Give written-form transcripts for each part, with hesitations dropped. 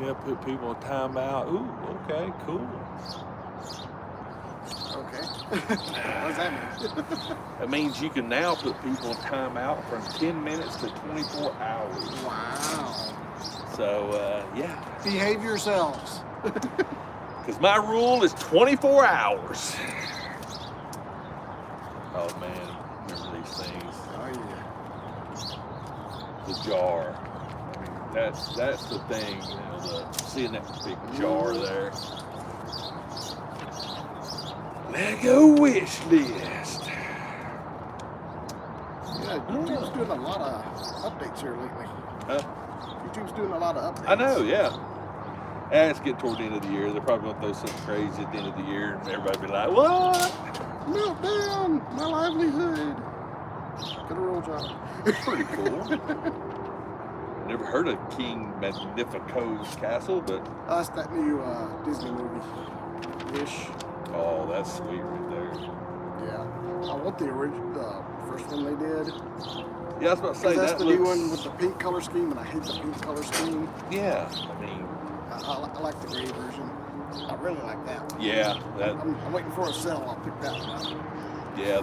Yeah, put people on timeout. Ooh, okay, cool. Okay. What does that mean? That means you can now put people on timeout from 10 minutes to 24 hours. Wow. So, yeah. Behave yourselves. Because my rule is 24 hours. Oh, man. Remember these things. Oh, yeah. The jar. I mean, that's the thing, you know, seeing that big jar there. Lego wish list. Yeah, YouTube's doing a lot of updates here lately. Huh? YouTube's doing a lot of updates. I know, yeah. And it's getting toward the end of the year. They're probably going to throw something crazy at the end of the year, and everybody be like, what? Meltdown! My livelihood! Get a real job. It's pretty cool. Never heard of King Magnifico's castle, but... That's that new Disney movie. Wish. Oh, that's sweet right there. Yeah. I want the first one they did. Yeah, I was about to say, that's that the looks... new one with the pink color scheme, and I hate the pink color scheme. Yeah, I mean... I like the gray version. I really like that. Yeah. That, I'm waiting for a sale. I'll pick that one up. yeah,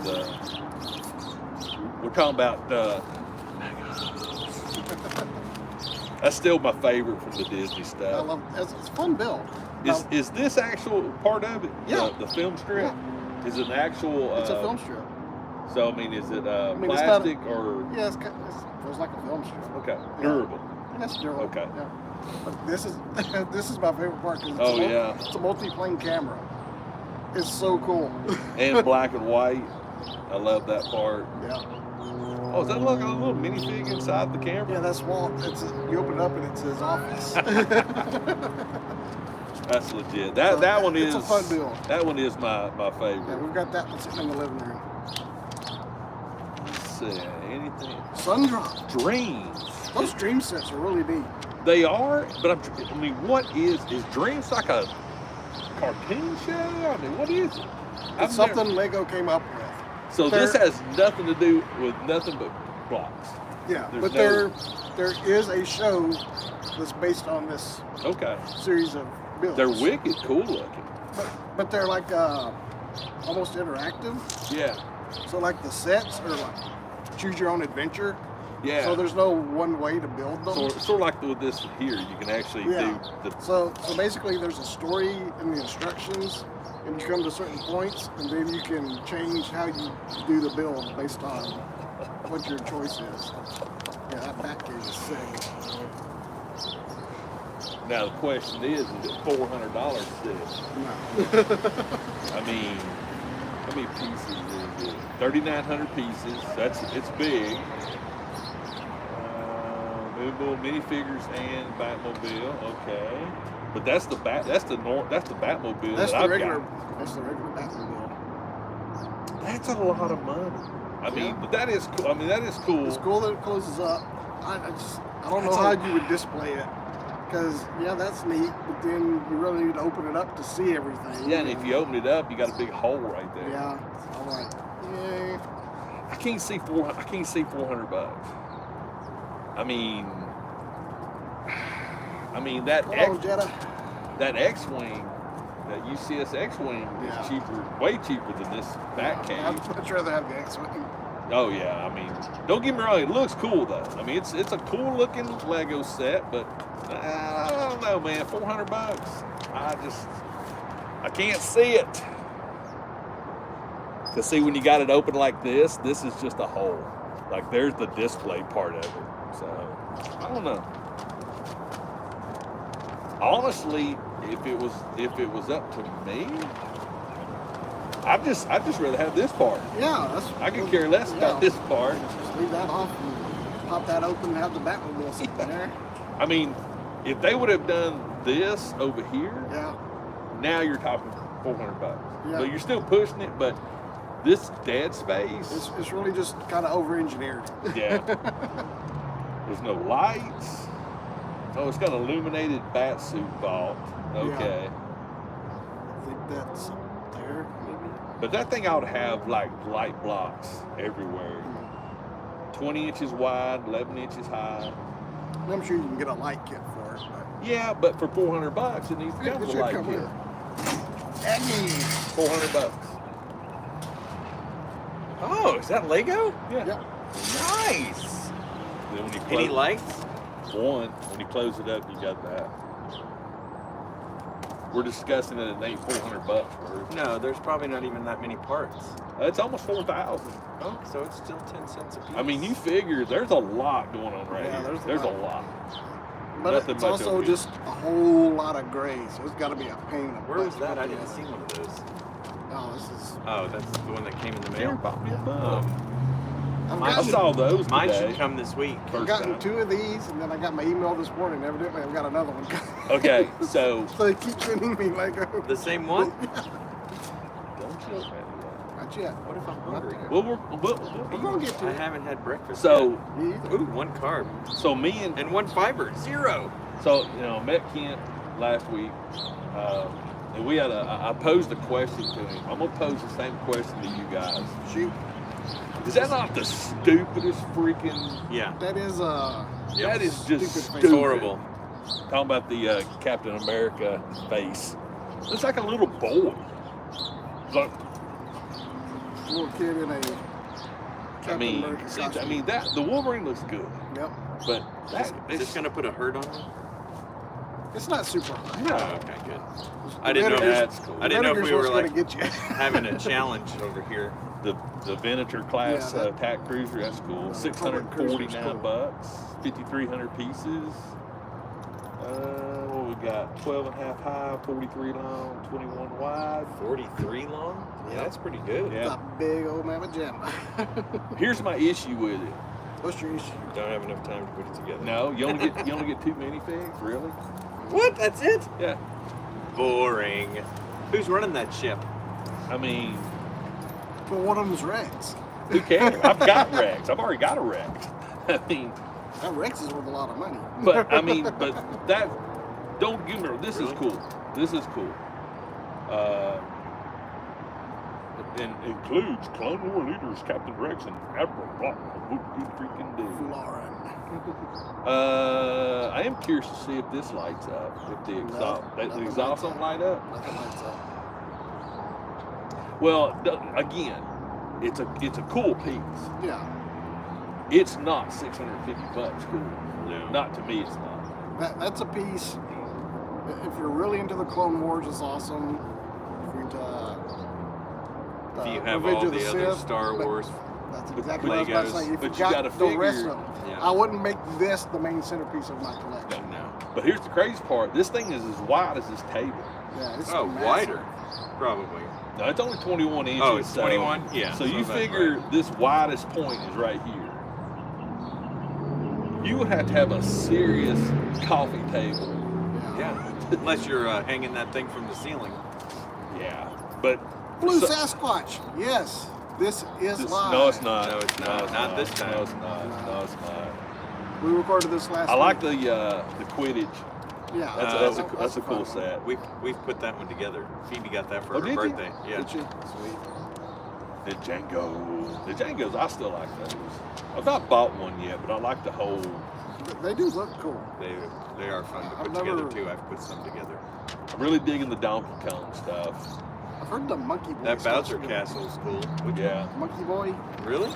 we're talking about that's still my favorite from the Disney I stuff. love it's a fun build. Is this actual part of it? Yeah. The film strip? Yeah. Is it an actual... It's a film strip. So, I mean, is it mean, plastic or... Yeah, it feels like a film strip. Okay. Yeah. Durable. Yeah, it's durable. Okay. Yeah. But this is this is my favorite part because it's a multi-plane camera. It's so cool. And black and white. I love that part. Yeah. Oh, is that like a little minifig inside the camera? Yeah, that's Walt. You open it up and it's his office. That's legit. That one is... It's a fun build. That one is my favorite. Yeah, we've got that one sitting in the living room. Let's see, anything? Sundrop. Dreams. Those dream sets are really neat. They are, but I mean, what is Dreams like a cartoon show? I mean, what is it? It's something Lego came up with. So this has nothing to do with nothing but blocks. Yeah, but there is a show that's based on this series of builds. They're wicked cool looking. But they're like almost interactive. Yeah. So like the sets are like choose your own adventure. Yeah. So there's no one way to build them. So sort of like with this here, you can actually do the... So basically there's a story in the instructions, and you come to certain points, and then you can change how you do the build based on what your choice is. Yeah, that back cage is sick. Now the question is it $400 still? No. I mean, how many pieces is it? 3,900 pieces. It's big. Movable minifigures and Batmobile. Okay, but that's the Batmobile That's that I've regular. got. That's the regular Batmobile. That's a lot of money. I mean, but that is cool. I mean, that is cool. It's cool that it closes up. I don't know how you would display it. Because, that's neat, but then you really need to open it up to see everything. Yeah, and if you open it up, you got a big hole right there. Yeah, I'm like, yay. I can't see $400. I mean that X-wing, that UCS X-wing is cheaper, way cheaper than this Bat Cave. I'd much rather have the X-wing. Oh yeah, I mean, don't get me wrong, it looks cool though. I mean, it's a cool looking Lego set, but I don't know, man, $400. I can't see it. Cause see, when you got it open like this is just a hole. Like there's the display part of it. So I don't know. Honestly, if it was up to me, I'd just rather have this part. Yeah, I could care less about this part. Just leave that off and pop that open and have the Batmobile sitting there. I mean, if they would have done this over here, now you're talking $400. Yeah. So you're still pushing it, but this dead space. It's really just kind of over-engineered. Yeah. There's no lights. Oh, it's got an illuminated bat suit vault. Okay. Yeah. I think that's up there, maybe. But that thing ought to have like light blocks everywhere. 20 inches wide, 11 inches high. I'm sure you can get a light kit for it. But Yeah, but for $400, it needs to Yeah, come it with a should light come kit. with it. Aggie. $400. Oh, is that Lego? Yeah. Yep. Nice. Then when you Any close, lights? when you close it up, you got that. We're discussing it, it ain't $400 worth. No, there's probably not even that many parts. It's almost 4,000. Oh, so it's still 10 cents a piece. I mean, you figure there's a lot going on right Yeah, here. there's a a lot. lot. But Nothing it's much also over here. just a whole lot of gray, so it's got to be a pain. in the Where butt was to that? put I didn't together. see one of those. Oh, this is. Oh, that's the one that came in the Here, mail. bought me a bug. I've Mine I gotten, saw those Mine today. should come this week. I've First gotten time. 2 of these, and then I got my email this morning. Evidently, I've got another one. Okay, so So they keep sending me Lego. The same one? don't you okay Not yet. What if I'm Not hungry? there. well, We're gonna get to I it. haven't had breakfast so yet. Me either. Ooh, 1 carb. me and And 1 fiber. 0. so I met Kent last week, and we had I posed a question to him. I'm gonna pose the same question to you guys. Shoot. Is that not the stupidest freaking? Yeah. That is Yep. That is just Stupid face. stupid. It's horrible. Talking about the Captain America face. It's like a little boy. Like, little kid in a Captain America costume. that the Wolverine looks good, Yep. but that Is this going to put a hurt on me? It's not super high. no. Oh, okay, good. I didn't know That's cool. I didn't know if we Vinegar's were what's like gonna get you. having a challenge over here. The Venator class Yeah, that- attack cruiser. That's cool. the Republic cruiser's $649, cool. 5,300 pieces. What we got? 12 and a half high, 43 long, 21 wide. 43 long? Yeah, that's pretty good. Yeah. It's a big old mammoth gem. Here's my issue with it. What's your issue? Don't have enough time to put it together. No, you only get 2 minifigs, really? What? That's it? Yeah. Boring. Who's running that ship? I mean, But one of them's Rex. who cares? I've got Rex. I've already got a Rex. I mean, That Rex is worth a lot of money. but that. Don't get me wrong. This is Really? cool. This is cool. And includes Clone War leaders Captain Rex and Admiral Rock. What you freaking do? Lauren. I am curious to see if this lights up. If the exhaust, the nothing exhaust lights don't light up. Nothing lights up. Well, again, it's a cool piece. Yeah. It's not $650 cool. No. Not to me, it's not. That's a piece. If you're really into the Clone Wars, it's awesome. If you're into If you have Revenge all of the other Sith, Star but Wars. That's But exactly what I was about to say. If but you you got gotta the rest figure- of them, Yeah. I wouldn't make this the main centerpiece of my collection. No. But here's the crazy part. This thing is as wide as this table. Yeah, it's Oh, massive. wider. Probably. No, it's only 21 inches. Oh, it's so- 21? Yeah, So so you that's figure right. this widest point is right here. You would have to have a serious coffee table. Yeah. Unless you're hanging that thing from the ceiling. Yeah. But Blue so- Sasquatch. Yes, this is this- live. no, it's not. No, it's not. Not this time. No, it's not. No, it's not. We recorded this last. I like week. the Quidditch. Yeah, That's a cool fun one. set. We've put that one together. Phoebe got that for Oh, her did you? birthday. Yeah. Did you? Sweet. The Django's, I still like those. I've not bought one yet, but I like the whole. They do look cool. They are fun to I've put never- together too. I've put some together. I'm really digging the Donkey Kong stuff. I've heard the Monkey Boy. That stuff's Bowser good. Castle's cool. Yeah. Monkey Boy. Really?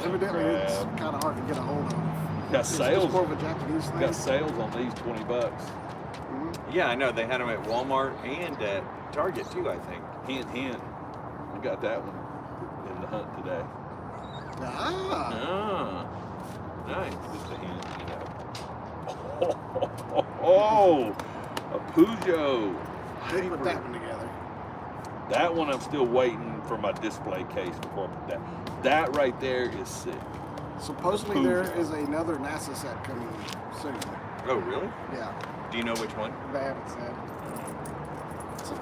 Evidently, it's Crab. kind of hard to get a hold of. Got It's sales. more of a Japanese thing. Got sales on these $20. Mhm. Yeah, I know. They had them at Walmart and at Target too, I think. Hint, hint. We got that one in the hunt today. Ah, Ah, nice. Just a hint, Oh, a Peugeot. they put Hybrid. that one together. That one I'm still waiting for my display case before I put that. That right there is sick. Supposedly there is another NASA set coming soon. Oh, really? Yeah, Do you know which one? they haven't said. So,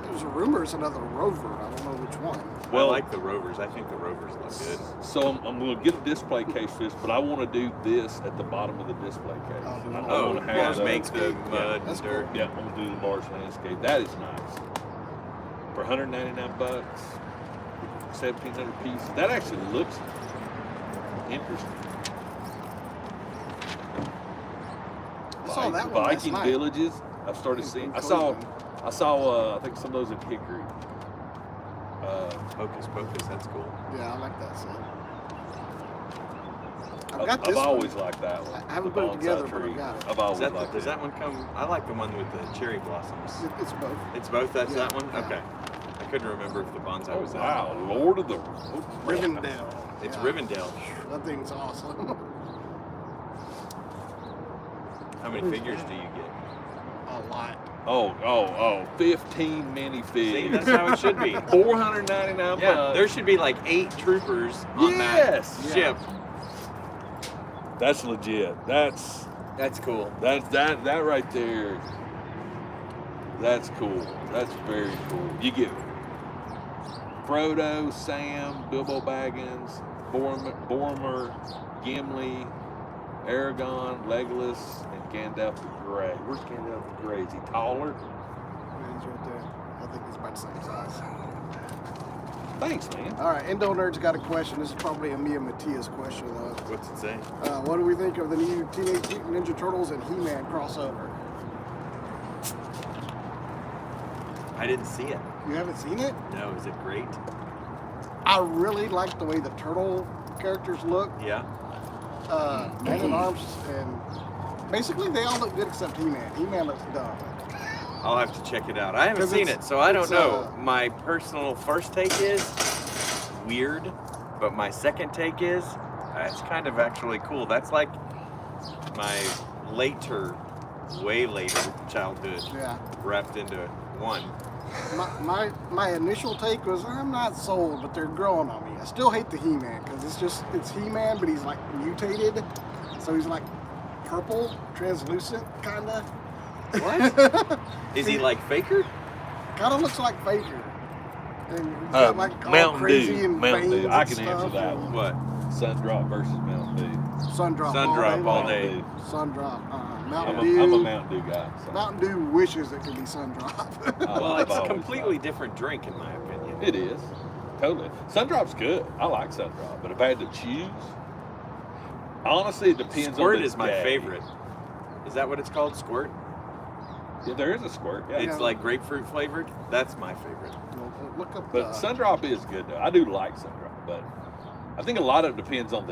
there's a rumor it's another rover. I don't know which one. Well, I like the Rovers. I think the Rovers look good. So I'm going to get a display case for this, but I want to do this at the bottom of the display case. Oh, I Oh, want to yeah, have make the landscape. mud That's and dirt. Yeah, I'm going to do the large landscape. That is nice. For $199, 1,700 pieces. That actually looks interesting. saw that one last Viking night. villages. I've started seeing. I saw I think some of those in Hickory. Hocus Pocus, that's cool. Yeah, I like that set. I've I've got this always one. liked that one. I haven't the put it bonsai together, but I tree. got it. I've always Does liked that it. one come? I like the one with the cherry blossoms. It's both. It's both. That's Yeah, that one. yeah. Okay. I couldn't remember if the bonsai Oh, was that. wow, Lord of the Rivendell. It's Yeah. Rivendell. That thing's awesome. How many figures do you get? A lot. Oh, 15 minifigs. See, that's how it should be. 499 Yeah, bucks. there should be like 8 troopers on Yes. that ship. That's legit. That's cool. that right there. That's cool. That's very cool. You get Frodo, Sam, Bilbo Baggins, Boromir, Gimli, Aragorn, Legolas, and Gandalf the Grey. Where's Gandalf the Grey? Is he taller? He's right there. I think he's about the same size. Thanks, man. All right, Indo Nerd's got a question. This is probably a me and Matias question, though. What's it say? What do we think of the new Teenage Mutant Ninja Turtles and He-Man crossover? I didn't see it. You haven't seen it? No, is it great? I really like the way the turtle characters look. Yeah. Man at Arms, and basically they all look good except He-Man. He-Man looks dumb. I'll have to check it out. I haven't 'Cause seen it's- it, so I don't it's, know. My personal first take is weird, but my second take is it's kind of actually cool. That's like my way later childhood Yeah. wrapped into one. My initial take was I'm not sold, but they're growing on me. I still hate the He-Man because it's He-Man, but he's like mutated, so he's like purple, translucent, kinda. What? Is he like Faker? Kinda looks like Faker. And he's got like all Mountain crazy Dew. and Mountain Dew. veins I and can answer stuff, that and one. What? Sundrop versus Mountain Dew. Sundrop Sundrop all day. day. Sundrop. I'm Mountain a Dew. Mountain Dew guy. So. Mountain Dew wishes it could be Sundrop. Well, I've it's a always completely liked different drink in my opinion. it. It is. Totally. Sundrop's good. I like Sundrop, but if I had to choose, honestly, it depends Squirt on the is my day. favorite. Is that what it's called? Squirt? Yeah, there is a squirt. Yeah. It's like grapefruit flavored. That's my favorite. Look up. But Sundrop is good though. I do like Sundrop, but I think a lot of it depends on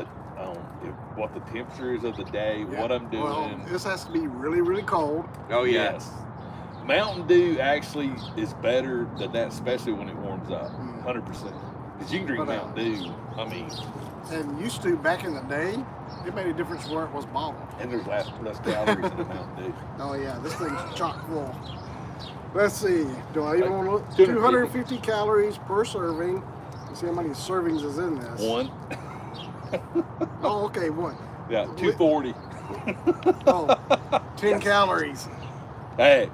what the temperature is of the day, what I'm doing. Well, this has to be really, really cold. Oh yeah. Yes. Mountain Dew actually is better than that, especially when it warms up. 100%. Because you can drink But, Mountain Dew. I mean, And used to back in the day, it made a difference where it was bottled. and there's less calories in the Mountain Dew. Oh yeah, this thing's chock full. Let's see. Do I even Like want to? 250 250 calories per serving. Let's see how many servings is in this. One. Oh, okay, one. Yeah, 240. Oh, 10 calories. Hey,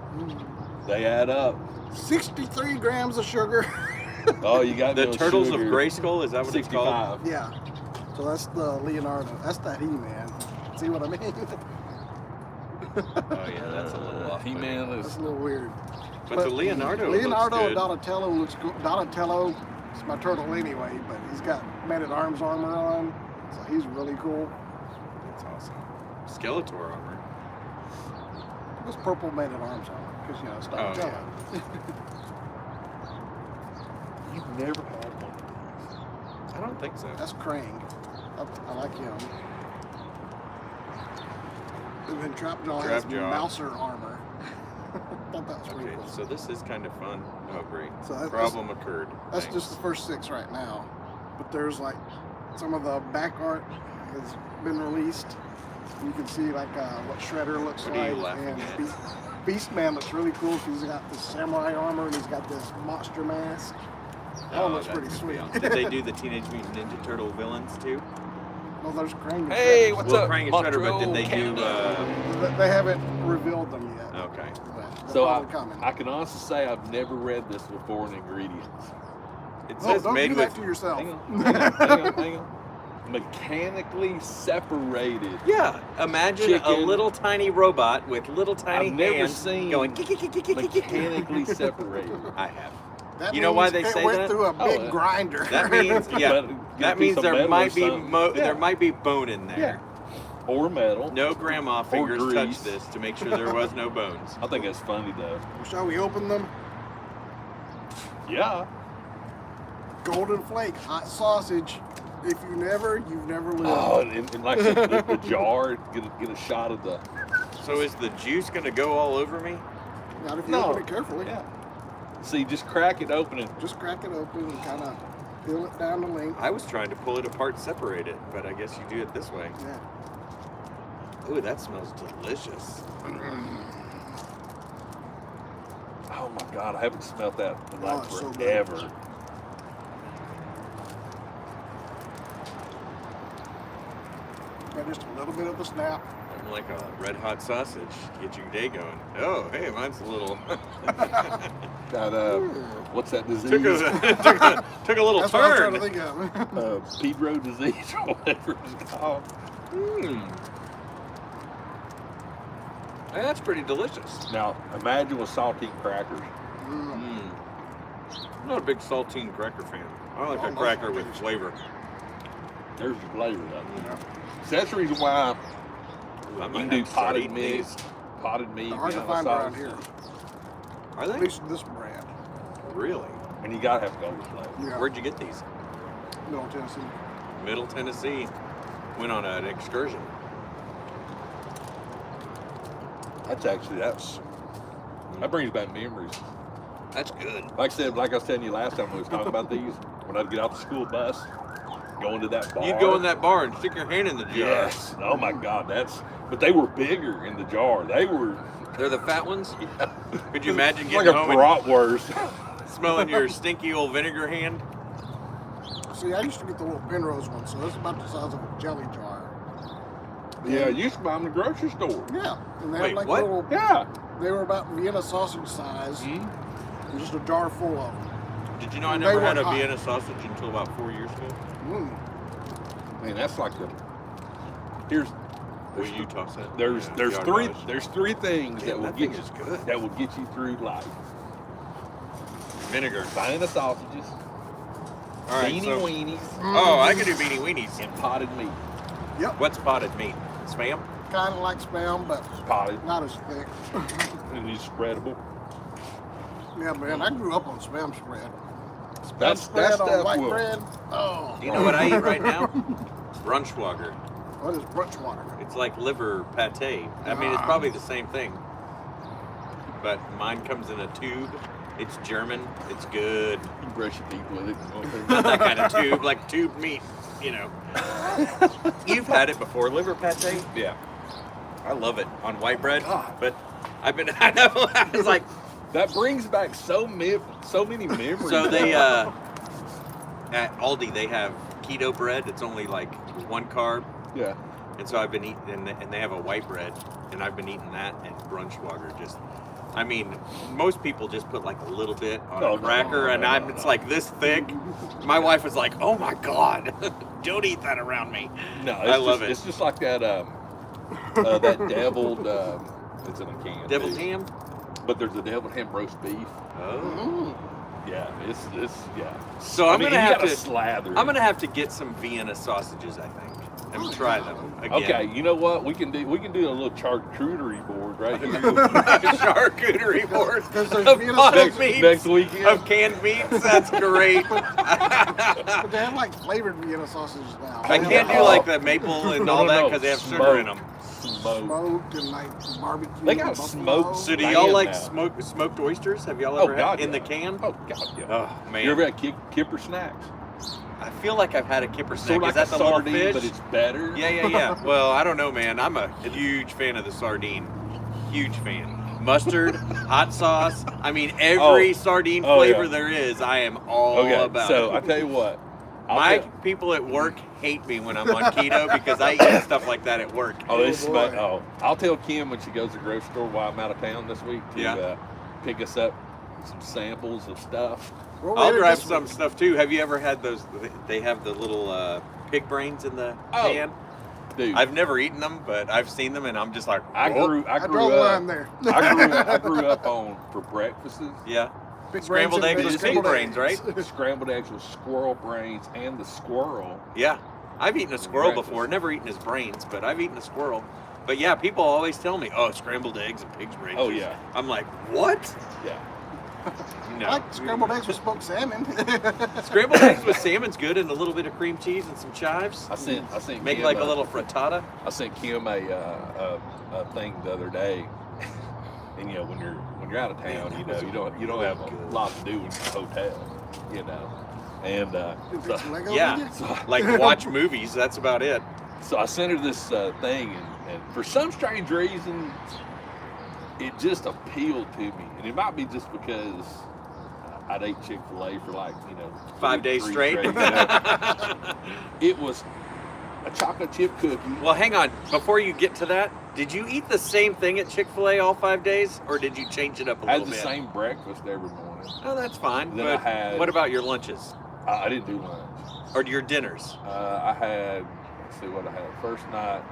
they add up. 63 grams of sugar. Oh, you got The no Turtles sugar. of Grayskull, is that what it's called? 65. Yeah. So that's the Leonardo. That's that He-Man. See what I mean? Oh yeah, that's a little off. He-Man That's is. a little weird. But the Leonardo Leonardo looks and good. Donatello looks good. Donatello is my turtle anyway, but he's got man-at-arms armor on, so he's really cool. That's awesome. Skeletor armor. It was purple man-at-arms armor because it's Donatello. You've never had one of these. I don't think so. That's Krang. I like him. And then Trapjaw has Trapjaw. Mouser armor. Thought that was pretty Okay, cool. so this is kind of fun. Oh great. So that's- Problem occurred. That's Thanks. just the first 6 right now. But there's like some of the back art has been released. You can see like what Shredder looks What are you like, laughing and at? Beastman looks really cool. He's got this samurai armor and he's got this monster mask. That one looks that's pretty gonna sweet. be awesome. Did they do the Teenage Mutant Ninja Turtle villains too? Well, there's Krang. and Hey, Shredder. what's Well, up? Krang and Shredder, but did Montreal, they do? Canada? They haven't revealed them yet. Okay. But they're So probably coming. I can honestly say I've never read this before in ingredients. It Oh, says don't made do with. that to yourself. Hang on. Hang on. Mechanically separated. Yeah, imagine a Chicken. little tiny robot with little tiny I've never hands seen going. mechanically separated. I have. That You know why means they it say went that? through a big yeah. grinder. That means But yeah. get a That piece means of there metal might or be something. there might be bone in there. or metal. No grandma fingers grease. touched this to make sure there was no bones. I think that's funny though. Shall we open them? Yeah. Golden flake, hot sausage. If you've never lived. Oh, and like the jar, get a shot of the. So is the juice gonna go all over me? Not if you No. open it carefully. Yeah. See, just crack it open and. Just crack it open and kind of peel it down the length. I was trying to pull it apart, separate it, but I guess you do it this way. Yeah. Ooh, that smells delicious. Oh my God, I haven't smelled that in like it's so good. forever. Got just a little bit of the snap. I'm like a red hot sausage. Get your day going. Oh, hey, mine's a little. Got what's that disease? took a little That's what I'm trying turn. to think of. Pedro disease or whatever it's called. That's pretty delicious. Now imagine with saltine crackers. I'm not a big saltine cracker fan. I like a cracker with flavor. There's the flavor of it. So that's the reason why Ooh, I you might can do have to start potted eating meat. these. Potted meat. They're hard to you know, find around sausage. here. Are At they? least this brand. Really? And you gotta have golden flake. Yeah. Where'd you get these? Middle Tennessee. Middle Tennessee. Went on an excursion. That brings back memories. That's good. Like I was telling you last time we was talking about these, when I'd get off the school bus, go into that bar. You'd go in that bar and stick your hand in the jar. Yes. Oh my God, but they were bigger in the jar. They're the fat ones? Could you imagine It's like getting a home and bratwurst. smelling your stinky old vinegar hand? See, I used to get the little Penrose one, so it's about the size of a jelly jar. Yeah, you used to buy them in the grocery store. Yeah. And they Wait, had like what? little. Yeah. They were about Vienna sausage size. Mm-hmm. And just a jar full of them. Did you know I They never had were a hot. Vienna sausage until about 4 years ago? Man, that's like here's Will you toss that? there's Yeah, there's yard three dodge. there's three things Damn, that will that get thing you is good. that will get you through life. Vinegar. Buying the sausages, All right, beanie so, weenies, oh, I could do beanie weenies. and potted meat. What's potted meat? Spam? Kind of like Spam, but Potted not as thick. and it's spreadable. Yeah, man, I grew up on Spam spread. That's Spread on stuff white will- bread. Oh. You know what I eat right now? Brunchwager. What is brunch water? It's like liver pate. I mean, it's probably the same thing. But mine comes in a tube. It's German. It's good. You can brush your teeth with it. Not that kind of tube, like tube meat, you know. You've had it before, liver pate? Yeah. I love it on white bread. God. But I know, I was like, That brings back so many memories. so they, at Aldi, they have keto bread. It's only like 1 carb. Yeah. And so I've been eating, and they have a white bread, and I've been eating that and Brunchwager. I mean, most people just put like a little bit on a cracker, and it's like this thick. My wife was like, "Oh my God, don't eat that around me." No, I love it. It's just like that that deviled it's in a can. Deviled too. ham. But there's a deviled ham roast beef. Oh. Yeah, it's yeah. So I I'm mean, gonna you have gotta to. slather. I'm gonna have to get some Vienna sausages, I think, and try them again. Okay, you know what? We can do a little charcuterie board right here. Charcuterie board Because there's of Vienna potted sausage. meats, Next weekend. of canned meats. That's great. But they have like flavored Vienna sausages now. I can't do like the maple and all that because they have sugar in them. Smoke. Smoked and like barbecue. They got buffalo. smoked. So do Man, y'all like now. smoked oysters? Have y'all Oh, ever God, had in yeah. the can? Oh God, yeah. Oh man, You ever had Kipper snacks? I feel like I've had a kipper snack. Sort of Is like that a the little sardine, fish? but it's better. Yeah. Well, I don't know, man. I'm a huge fan of the sardine. Huge fan. Mustard, hot sauce. I mean, every sardine flavor yeah. there is, I am all Okay, about so it. I tell you what. My people at work hate me when I'm on keto because I eat stuff like that at work. I'll tell Kim when she goes to the grocery store while I'm out of town this week to pick us up some samples of stuff. Well, I'll later grab this some week. stuff too. Have you ever had those? They have the little pig brains in the can. Dude, I've never eaten them, but I've seen them, and I'm just like, I "Whoa." grew I draw the up. line there. I grew up on for breakfasts. Yeah, Big scrambled brains eggs and with scrambled pig brains, eggs. right? Scrambled eggs with squirrel brains and the squirrel. Yeah, I've eaten a squirrel before, never eaten his brains, but I've eaten a squirrel. But yeah, people always tell me, oh, scrambled eggs and pig's brains. Oh, yeah. I'm like, what? Yeah. No. I like scrambled eggs with smoked salmon. Scrambled eggs with salmon's good, and a little bit of cream cheese and some chives. I sent Make Kim like a little frittata. I sent Kim a thing the other day, and when you're out of town, you don't have a lot to do in your hotel, and yeah, like watch movies. That's about it. So I sent her this thing, and for some strange reason, it just appealed to me, and it might be just because I'd ate Chick-fil-A for 5 days straight. It was a chocolate chip cookie. Well, hang on. Before you get to that, did you eat the same thing at Chick-fil-A all 5 days, or did you change it up a I little had bit? the same breakfast every morning. Oh, that's fine. Then But what about your lunches? I didn't do lunch. Or your dinners? I had, let's see what I had. First night,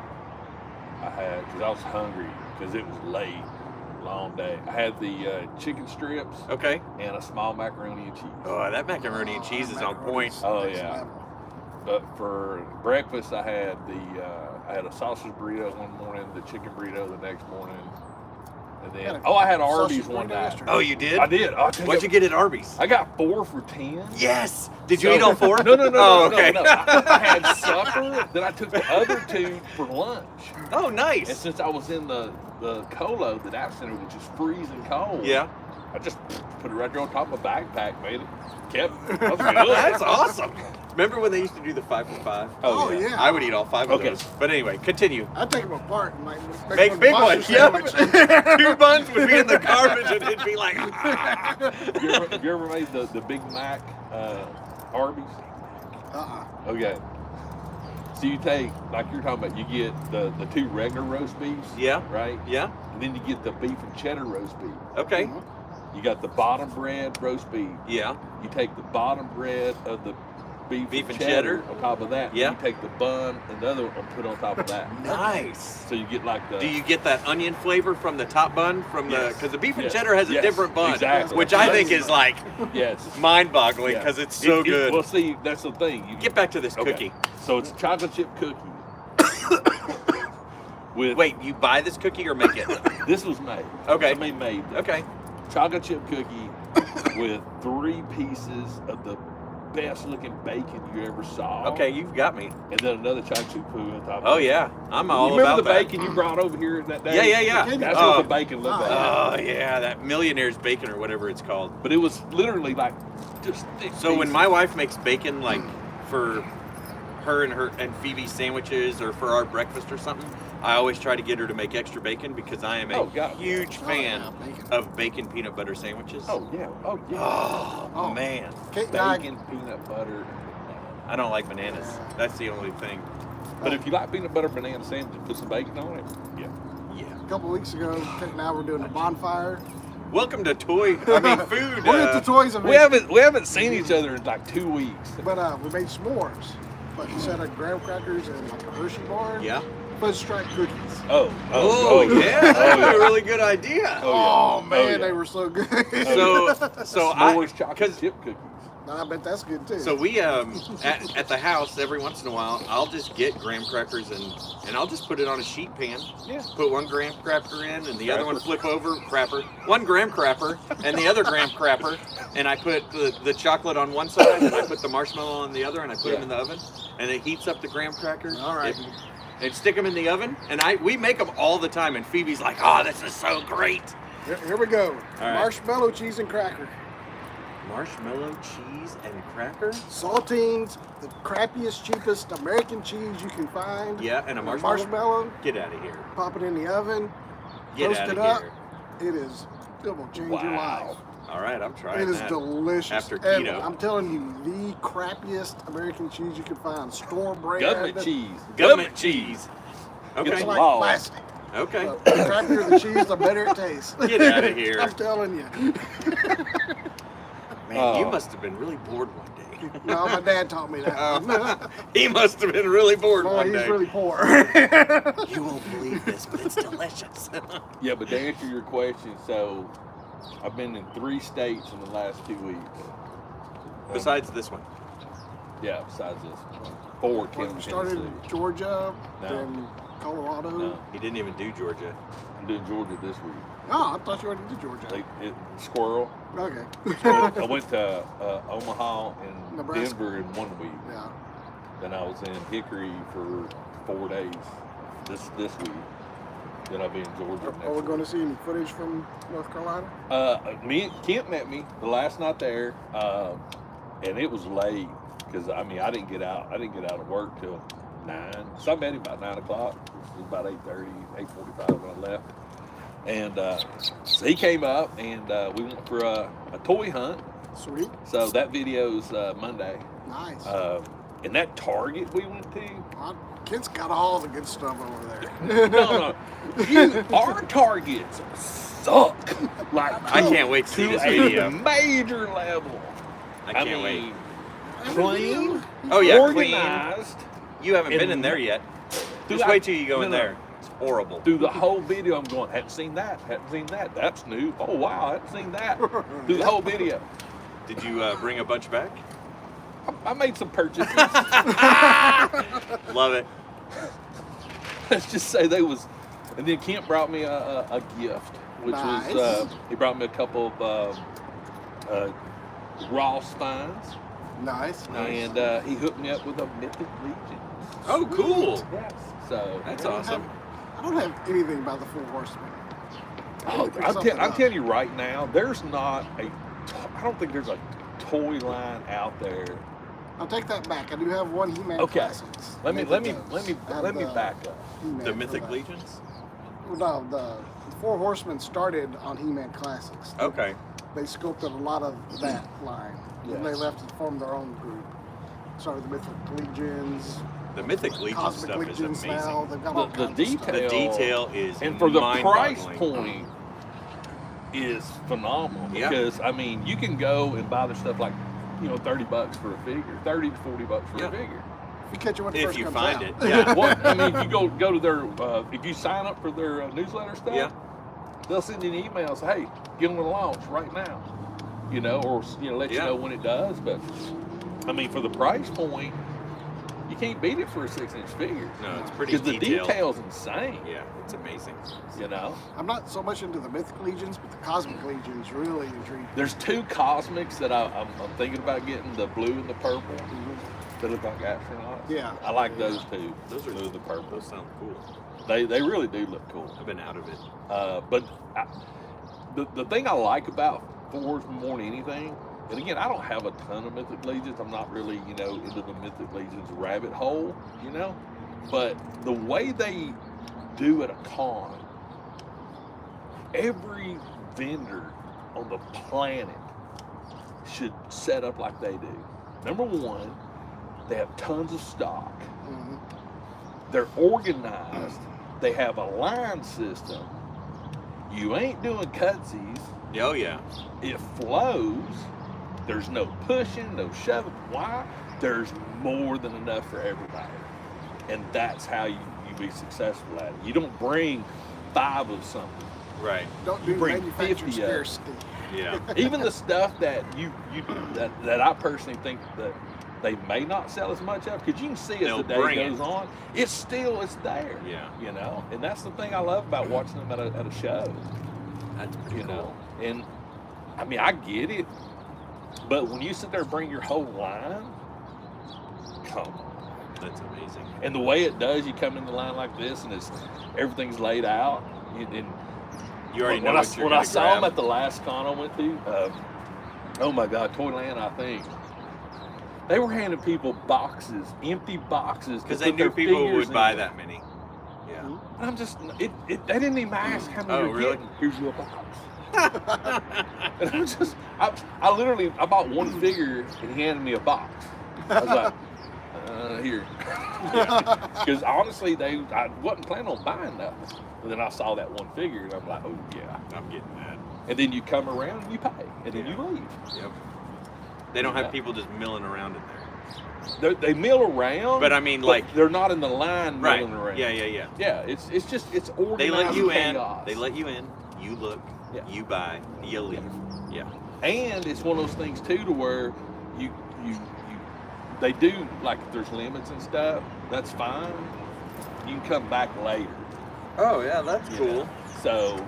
because I was hungry, because it was late, long day. I had the chicken strips. Okay. And a small macaroni and cheese. Oh, that macaroni and cheese is on point. Oh, yeah. But for breakfast, I had a sausage burrito one morning, the chicken burrito the next morning, and then I had Arby's one night. Oh, you did? I did. What'd you get at Arby's? I got 4 for $10. Yes. Did you eat all 4? No. Oh, okay. No. I had supper. Then I took the other 2 for lunch. Oh, nice. And since I was in the Colo, the Nap Center, which is freezing cold. Yeah. I just put it right there on top of my backpack, made it. Kept. That was good. That's awesome. Remember when they used to do the 5 for 5? Oh, yeah. I would eat all 5 of those. But anyway, continue. I'd take them apart and Make big ones. Yep. 2 buns would be in the garbage and it'd be like. Have you ever made the Big Mac Arby's? Okay. So you take, like you're talking about, you get the 2 regular roast beefs. Yeah. Right? Yeah. And then you get the beef and cheddar roast beef. Okay. Mm-hmm. You got the bottom bread roast beef. Yeah. You take the bottom bread of the beef and cheddar on top of that. Yeah. You take the bun and the other one and put on top of that. Nice. So you get like the. Do you get that onion flavor from the top bun because the beef and cheddar has a Yes. different bun, Exactly. which I think is like Yes. mind-boggling because it's so good. Well, see, that's the thing. You Get back to this cookie. So it's a chocolate chip cookie. Wait, you buy this cookie or make it? This was made. Okay. Somebody made this. Okay. Chocolate chip cookie with 3 pieces of the best looking bacon you ever saw. Okay, you've got me. And then another chocolate chip cookie on top of Oh it. yeah, I'm all Remember about the that. bacon you brought over here that day? Yeah. That's Oh. what the bacon looked like. Oh yeah, that millionaire's bacon or whatever it's called. But it was literally like just thick So when pieces. my wife makes bacon, like for her and Phoebe's sandwiches or for our breakfast or something, I always try to get her to make extra bacon because I am a huge fan of bacon peanut butter sandwiches. Oh yeah. Oh man. Bacon, peanut butter. I don't like bananas. That's the only thing. But if you like peanut butter banana sandwich, put some bacon on it. Yeah. A couple weeks ago, Kate and I were doing a bonfire. Welcome to food. We're at the toys event. We haven't seen each other in like 2 weeks. But we made s'mores. Like you said, graham crackers and like a Hershey bar. Yeah. Fudge stripe cookies. Oh yeah, that's a really good idea. Oh man, they were so good. So S'mores chocolate chip cookies. I bet that's good too. So we at the house every once in a while I'll just get graham crackers and I'll just put it on a sheet pan. Yeah. Put 1 graham cracker in and the other one flip over crapper. 1 graham crapper and the other graham crapper, and I put the chocolate on one side and I put the marshmallow on the other and I put them in the oven and it heats up the graham cracker. All right. And stick them in the oven, and we make them all the time. And Phoebe's like, "Oh, this is so great." Here we go. All right. Marshmallow, cheese, and cracker. Marshmallow, cheese, and cracker. Saltines, the crappiest, cheapest American cheese you can find. Yeah, and a marshmallow. Marshmallow. Get out of here. Pop it in the oven. Get Toast out it of up. here. It will change your life. All right, I'm trying It is that. delicious. After And keto. I'm telling you, the crappiest American cheese you can find. Store brand. Government cheese. Government cheese. Okay. It's like Wow. plastic. Okay. So, the crappier the cheese, the better it tastes. Get out of here. I'm telling you. Man, you must have been really bored one day. No, my dad taught me that. He must have been really bored Boy, one he's day. really poor. You won't believe this, but it's delicious. Yeah, but to answer your question, so I've been in 3 states in the last 2 weeks. Besides this one. Yeah, besides this. 4 came When in you started Tennessee. in Georgia, No. then Colorado. No, He didn't even do Georgia. I'm doing Georgia this week. Oh, I thought you already did Georgia. Squirrel. Okay. I went to Omaha and Nebraska. Denver in 1 week. Yeah. Then I was in Hickory for 4 days this week. Then I'll be in Georgia next Are we week. going to see any footage from North Carolina? Kent met me the last night there, and it was late because I didn't get out. I didn't get out of work till 9. So I met him about 9 o'clock. It was about 8:30, 8:45 when I left. And so he came up, and we went for a toy hunt. Sweet. So that video's Monday. Nice. And that Target we went to. Kent's got all the good stuff over there. No. Our Targets suck. Like I can't wait to see this a video. major level. I can't wait. Clean. Oh yeah, organized. clean. You haven't been in there yet. Just wait till you go in there. It's horrible. Through the whole video, I'm going, hadn't seen that. That's new. Oh wow, hadn't seen that. Through the whole video. Did you bring a bunch back? I made some purchases. Love it. Let's just say they was, and then Kent brought me a gift, which Nice. was he brought me a couple of raw spines, Nice. and he hooked me up with a Mythic Legions. Oh, cool. Yes. So That's awesome. I don't have anything about the Four Horsemen. I'm telling you right now, there's not I don't think there's a toy line out there. I'll take that back. I do have one He-Man Okay. Classics. Let me Have back up. He-Man The for Mythic that. Legions? No, the Four Horsemen started on He-Man Classics. Okay. They sculpted a lot of that line. And they Yes. left to form their own group. Started the Mythic Legions, The Mythic Legion Cosmic stuff Legions is now. amazing. They've got all The kinds of stuff. The detail is And for the price mind-boggling. point is phenomenal Yeah. because you can go and buy the stuff like $30 for a figure, $30 to $40 for Yeah. a figure. If you catch it when it If first you comes find out. it, yeah. If you go to their if you sign up for their newsletter stuff, Yeah. they'll send you an email and say, hey, get on the launch right now, or let you Yeah. know when it does. But for the price point, you can't beat it for a 6-inch figure. No, it's pretty Because the detailed. detail's insane. Yeah, it's amazing. I'm not so much into the Mythic Legions, but the Cosmic Legions really intrigue me. There's 2 cosmics that I'm thinking about getting, the blue and the purple. That look like astronauts. Yeah. I like those 2. Those are blue and the purple. Those sound cool. They really do look cool. I've been out of it. But the thing I like about Thor's more than anything, and again, I don't have a ton of Mythic Legions. I'm not really, into the Mythic Legions rabbit hole, But the way they do at a con, every vendor on the planet should set up like they do. Number one, they have tons of stock. Mhm. They're organized. They have a line system. You ain't doing cutsies. Oh, yeah. It flows. There's no pushing, no shoving. Why? There's more than enough for everybody. And that's how you be successful at it. You don't bring 5 of something. Right. Don't You do bring manufactured 50 of it. scarcity. Yeah. Even the stuff that that I personally think that they may not sell as much of, because you can see as They'll the day bring goes it. on, it's there. Yeah. And that's the thing I love about watching them at a show. That's pretty cool. And I get it, but when you sit there and bring your whole line, come on. That's amazing. And the way it does, you come in the line like this, and everything's laid out. And You already know when what you're when gonna I saw them grab. at the last con I went to, oh my God, Toyland, I think they were handing people boxes, empty boxes, Because to they put knew their people figures would buy in. that many. Yeah. Mhm. And I'm just, they didn't even ask how many Oh, you're really? getting. Here's your box. And I'm just, I literally, I bought one figure and he handed me a box. I was like, here. Because honestly, I wasn't planning on buying nothing. And then I saw that one figure and I'm like, oh yeah. I'm getting that. And then you come around and you pay. And then you leave. Yep. They don't Yeah. have people just milling around in there. They mill around. But I mean, but like, they're not in the line right? milling around. Yeah, yeah, yeah. Yeah, it's organized. They let you in. chaos. They let you in. You look. Yeah. You buy. You leave. Yeah. And it's one of those things too, to where you They do, like if there's limits and stuff, that's fine. You can come back later. Oh yeah, that's you cool. know? So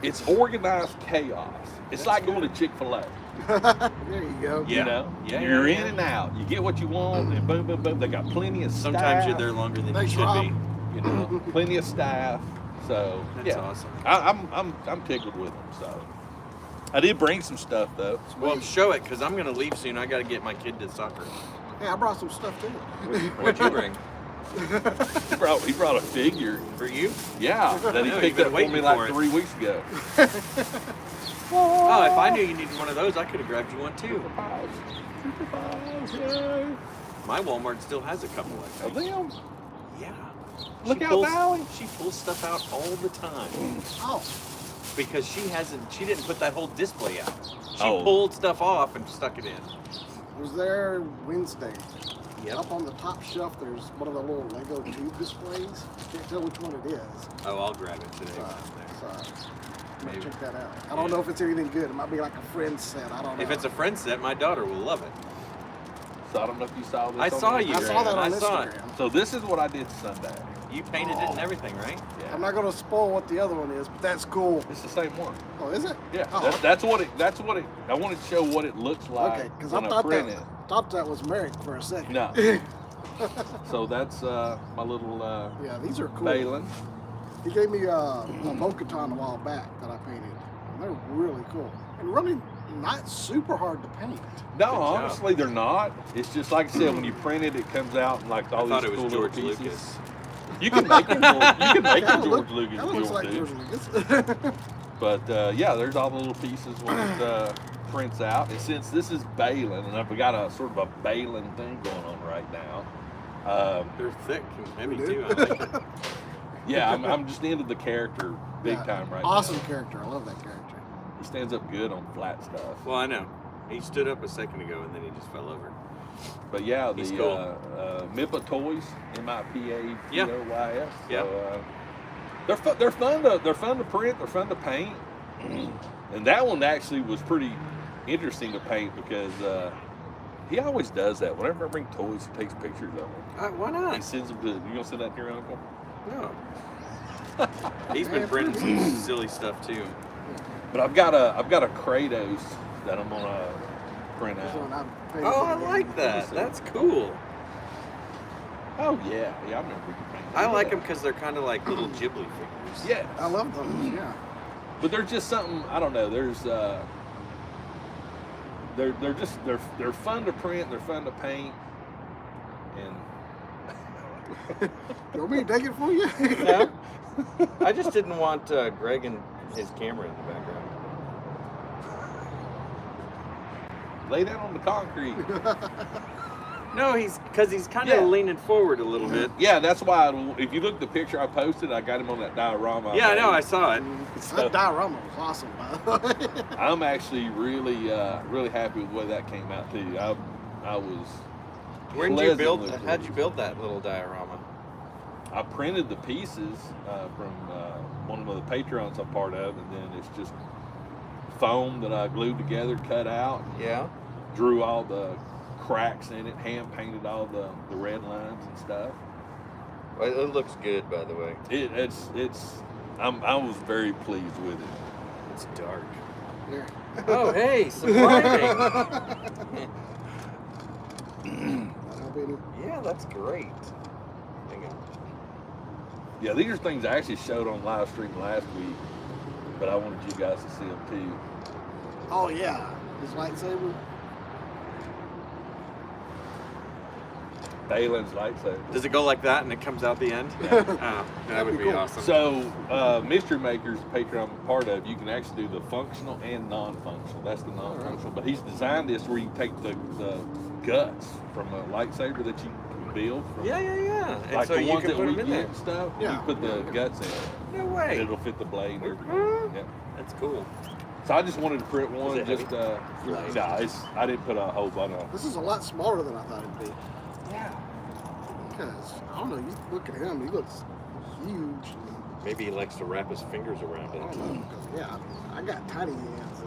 it's organized chaos. It's like going to Chick-fil-A. There you go. Yeah. You know, Yeah, you're yeah, in and out. You get what you want, and boom, boom, boom. They got plenty of staff. Sometimes you're there longer than Thanks, you should Rob. be. You know, plenty of staff. So That's yeah, awesome. I'm tickled with them. So I did bring some stuff though. Well, show it, because I'm going to leave soon. I got to get my kid to soccer. Yeah, I brought some stuff too. What'd you bring? He brought a figure. For you? Yeah, that he I know, picked you've been up for waiting me for like it. 3 weeks ago. Oh, if I knew you needed one of those, I could have grabbed you one too. Yeah. My Walmart still has a couple, I Of think. them. Yeah. Look out, Baling. She pulls stuff out all the time Oh, because she didn't put that whole display out. She Oh. pulled stuff off and stuck it in. was there Wednesday. Yep. Up on the top shelf, there's one of the little Lego tube displays. Can't tell which one it is. Oh, I'll grab it today. So, Maybe. check that out. I don't know if it's anything good. It might be like a friend set. I don't know. If it's a friend set, my daughter will love it. So I don't know if you saw this. I on saw the you. I saw that on I saw it. Instagram. So this is what I did Sunday. You painted it and everything, right? Yeah. I'm not going to spoil what the other one is, but that's cool. It's the same one. Oh, is it? Yeah. Oh, That's what it. I wanted to show what it looks like okay, because when I I print it. thought that was Merrick for a second. No. So that's my little Yeah, these are cool. Baling. He gave me a Bo-Katan a while back that I painted. And they're really cool. And really not super hard to paint. No, Good job. honestly, they're not. It's just like I said, when you print it, it comes out in like all I thought these it cool was little George pieces. Lucas. You can make them. You can make them Kinda George Lucas That if you looks want like to. George Lucas. But yeah, there's all the little pieces when it prints out. And since this is Baling, and I've got a sort of a Baling thing going on right now. They're thick and heavy Dude. too. I like it. Yeah, I'm just into the character big Yeah, time right awesome now. character. I love that character. He stands up good on flat stuff. Well, I know. He stood up a second ago and then he just fell over. But yeah, the He's cool. MIPA toys, MIPA Yeah. TOYS. Yeah. So, they're fun to print. They're fun to paint. And that one actually was pretty interesting to paint because he always does that. Whenever I bring toys, he takes pictures of them. Why He not? sends them to. You gonna send that to your uncle? No. He's been printing some silly stuff too. But I've got a Kratos that I'm gonna print This one out. I painted Oh, I again. like that. That's cool. Oh yeah, I remember you painting. I like that. them because they're kind of like little Ghibli figures. Yeah, I love those, yeah. but they're just something. I don't know. There's they're fun to print. They're fun to paint, and You want me to take it for you? No. I just didn't want Greg and his camera in the background. lay down on the concrete. No, because he's kind of Yeah. leaning forward a little bit. Yeah, that's why. If you look at the picture I posted, I got him on that diorama. Yeah, I know. I saw it. That diorama was awesome, by the way. I'm actually really happy with the way that came out too. I was. When did you build? pleasantly How'd you pleased. build that little diorama? I printed the pieces from one of the Patreons I'm part of, and then it's just foam that I glued together, cut out, Yeah. drew all the cracks in it, hand painted all the red lines and stuff. Well, it looks good, by the way. I was very pleased with it. It's dark. Here. Oh, hey, some lighting. That'll help any. Yeah, that's great. Hang on. Yeah, these are things I actually showed on live stream last week, but I wanted you guys to see them too. Oh, yeah. His lightsaber. Balin's lightsaber. Does it go like that and it comes out the end? Yeah. Oh, that That'd would be be cool. awesome. So, Mystery Makers, Patreon I'm a part of, you can actually do the functional and non-functional. That's the non-functional. But he's designed this where you take the guts from a lightsaber that you can build. From, Yeah. And like so the you ones can that put we them in get there. and stuff. Yeah. You put the guts in it. No And way. it'll fit the blade and everything. Mhm. Yeah. That's cool. So I just wanted to print one. it heavy? Just Light. no, I didn't put a whole bunch of. This is a lot smaller than I thought it'd be. Yeah. Because, I don't know, you look at him, he looks huge. Maybe he likes to wrap his fingers around I it. don't know, because, yeah, I got tiny hands.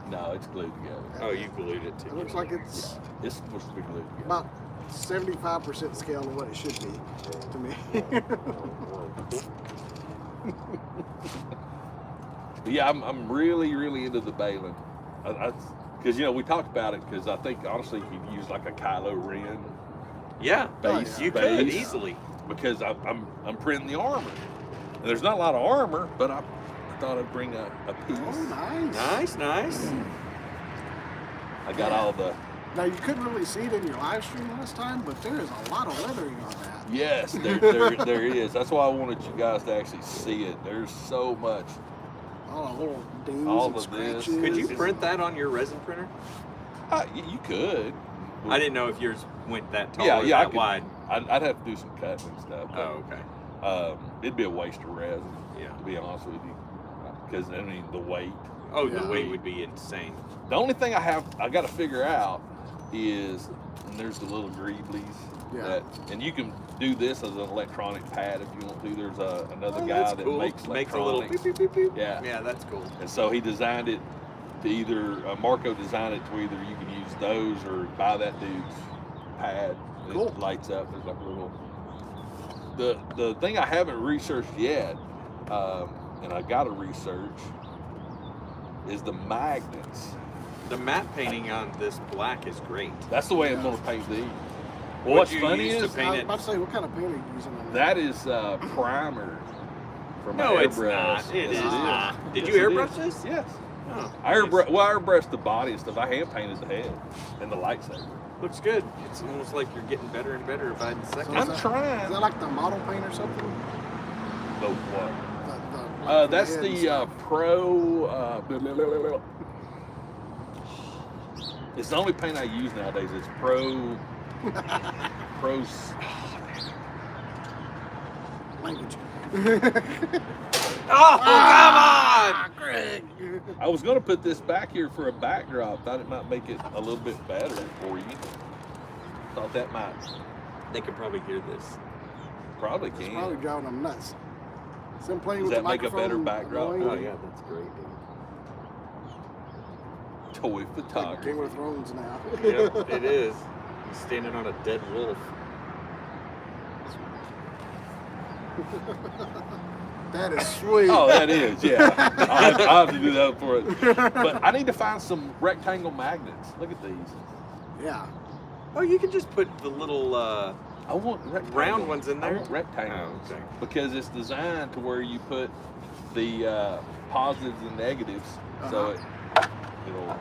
No, it's glued together. Oh, you glued it It too. looks like it's It's supposed to be glued together. about 75% scale of what it should be to me. But yeah, I'm really, really into the baling. Because, you know, we talked about it because I think, honestly, you could use like a Kylo Ren Yeah, base. you could base, easily. Because I'm printing the armor. And there's not a lot of armor, but I thought I'd bring a piece. Oh, nice. Nice, nice. I got all the... Now, you couldn't really see it in your live stream last time, but there is a lot of leathering on that. Yes, there is. That's why I wanted you guys to actually see it. There's so much. All the little dings All and of this. scratches. Could you print that on your resin printer? You could. I didn't know if yours went that tall Yeah, or yeah, I that could. wide. I'd have to do some cutting and stuff. But, Oh, okay. it'd be a waste of resin, Yeah. to be honest with you. Because, I mean, the weight. Oh, Yeah. the weight would be insane. The only thing I got to figure out is, and there's the little greeblies. Yeah. And you can do this as an electronic pad if you want to. There's another Oh, guy that's that cool. makes Makes a little electronics. beep, beep, beep, beep. Yeah. Yeah, that's cool. And so he designed it to either, Marco designed it to either you can use those or buy that dude's pad. And Cool. It lights up. There's like a little. The thing I haven't researched yet, and I got to research, is the magnets. The matte painting on this black is great. That's the way I'm going to paint these. Well, What'd what's you funny use to is paint I was it? about to say, what kind of paint are you using on that is primer from No, my it's airbrush. not. It Yes, is not. Did Yes, you it airbrush is. this? Yes. Oh, I airbrushed the body and stuff. I hand painted the head and the lightsaber. looks good. It's almost like you're getting better and better by the second. So I'm is trying. Is that like the model paint or something? The what? Like That's head and the stuff? Pro. It's the only paint I use nowadays. It's Pro. Pros. Language. Oh, come on! Greg. I was going to put this back here for a backdrop. Thought it might make it a little bit better for you. Thought that might. They could probably hear this. Probably It's can. probably driving them nuts. Them playing Does with that the make a better microphone backdrop? annoying. Oh yeah, that's great, dude. Toy Like photography. Game of Thrones now. Yep, it is. He's standing on a dead wolf. That is sweet. Oh, that is, yeah. I'll have to do that for it. But I need to find some rectangle magnets. Look at these. Yeah. Oh, you can just put the little I want rectangle. round ones in I there. want rectangles. Oh, okay. Because it's designed to where you put the positives and negatives. So it'll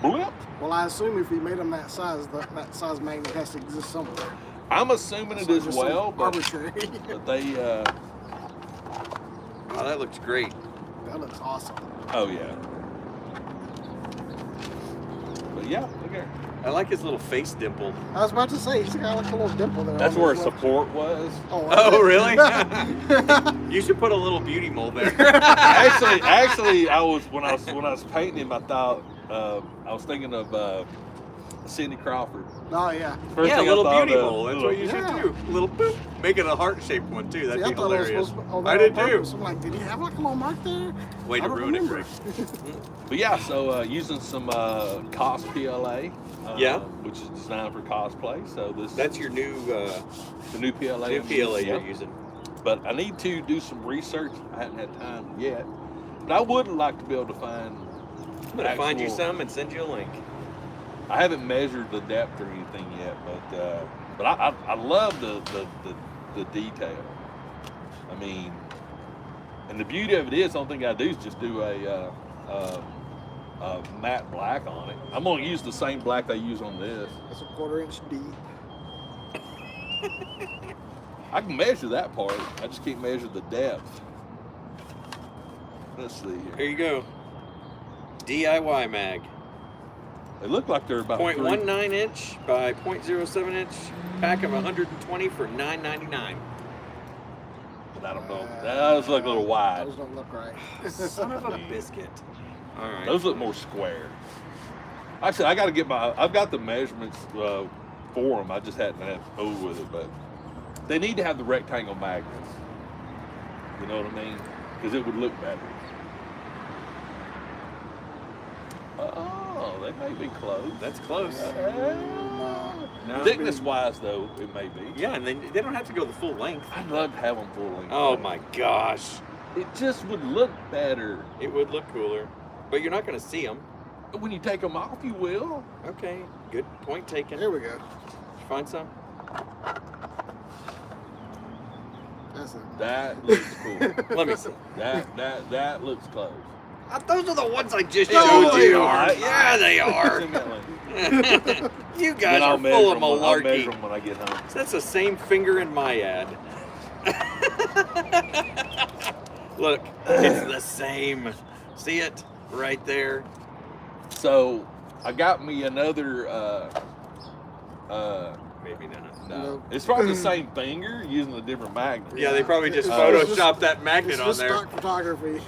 blip. Well, I assume if he made them that size, that size magnet has to exist somewhere. I'm assuming it So as just well, some but arbitrary. they, Oh, that looks great. That looks awesome. oh yeah. But yeah, look here. I like his little face dimple. I was about to say, he's got like a little dimple there. That's on where his left- support was. Oh, really? You should put a little beauty mold there. Actually, I was when I was painting him, I thought I was thinking of Cindy Crawford. Oh, yeah. First Yeah, a thing I little thought beauty of, mold. That's little- what you Yeah. should do. A little boop. Make it a heart-shaped one, too. That'd See, be I thought it was hilarious. supposed to be on I there did on too. purpose. I'm like, did he have like a little mark there? Way I to don't ruin it, remember. Greg. But yeah, so using some COS PLA, Yeah. which is designed for cosplay. So this That's your new the new PLA. new I'm PLA using, you're yeah. using. But I need to do some research. I haven't had time yet. But I would like to be able to find. I'm gonna find you actual- some and send you a link. I haven't measured the depth or anything yet, but I love the detail. I mean, and the beauty of it is, the only thing I do is just do a matte black on it. I'm gonna use the same black they use on this. It's a 1/4 inch deep. I can measure that part. I just can't measure the depth. Let's see Here here. you go. DIY mag. They look like they're about 0.19 inch by 0.07 inch. Pack of 120 for $9.99. But I don't know. Those look a little wide. Those don't look right. Son of a biscuit. All right. Those look more square. Actually, I got to get I've got the measurements for them. I just hadn't had over with it, but they need to have the rectangle magnets. You know what I mean? Because it would look better. Oh, they may be close. That's close. No. Thickness-wise, though, it may be. Yeah, and then they don't have to go the full length. I'd love to have them full length. Oh my gosh. It just would look better. It would look cooler. But you're not going to see them. When you take them off, you will. Okay, good point taken. Here we go. Did you find some? That's it. That looks cool. Let me see. That looks close. Those are the ones I just No, showed they you. are. Yeah, they are. You guys are full of I'll measure malarkey. them when I get home. That's the same finger in my ad. Look, it's the same. See it right there? So, I got me another, Maybe not. no. Nope. It's probably the same finger using a different magnet. Yeah, they probably just It's photoshopped that magnet It's on just there. stock photography.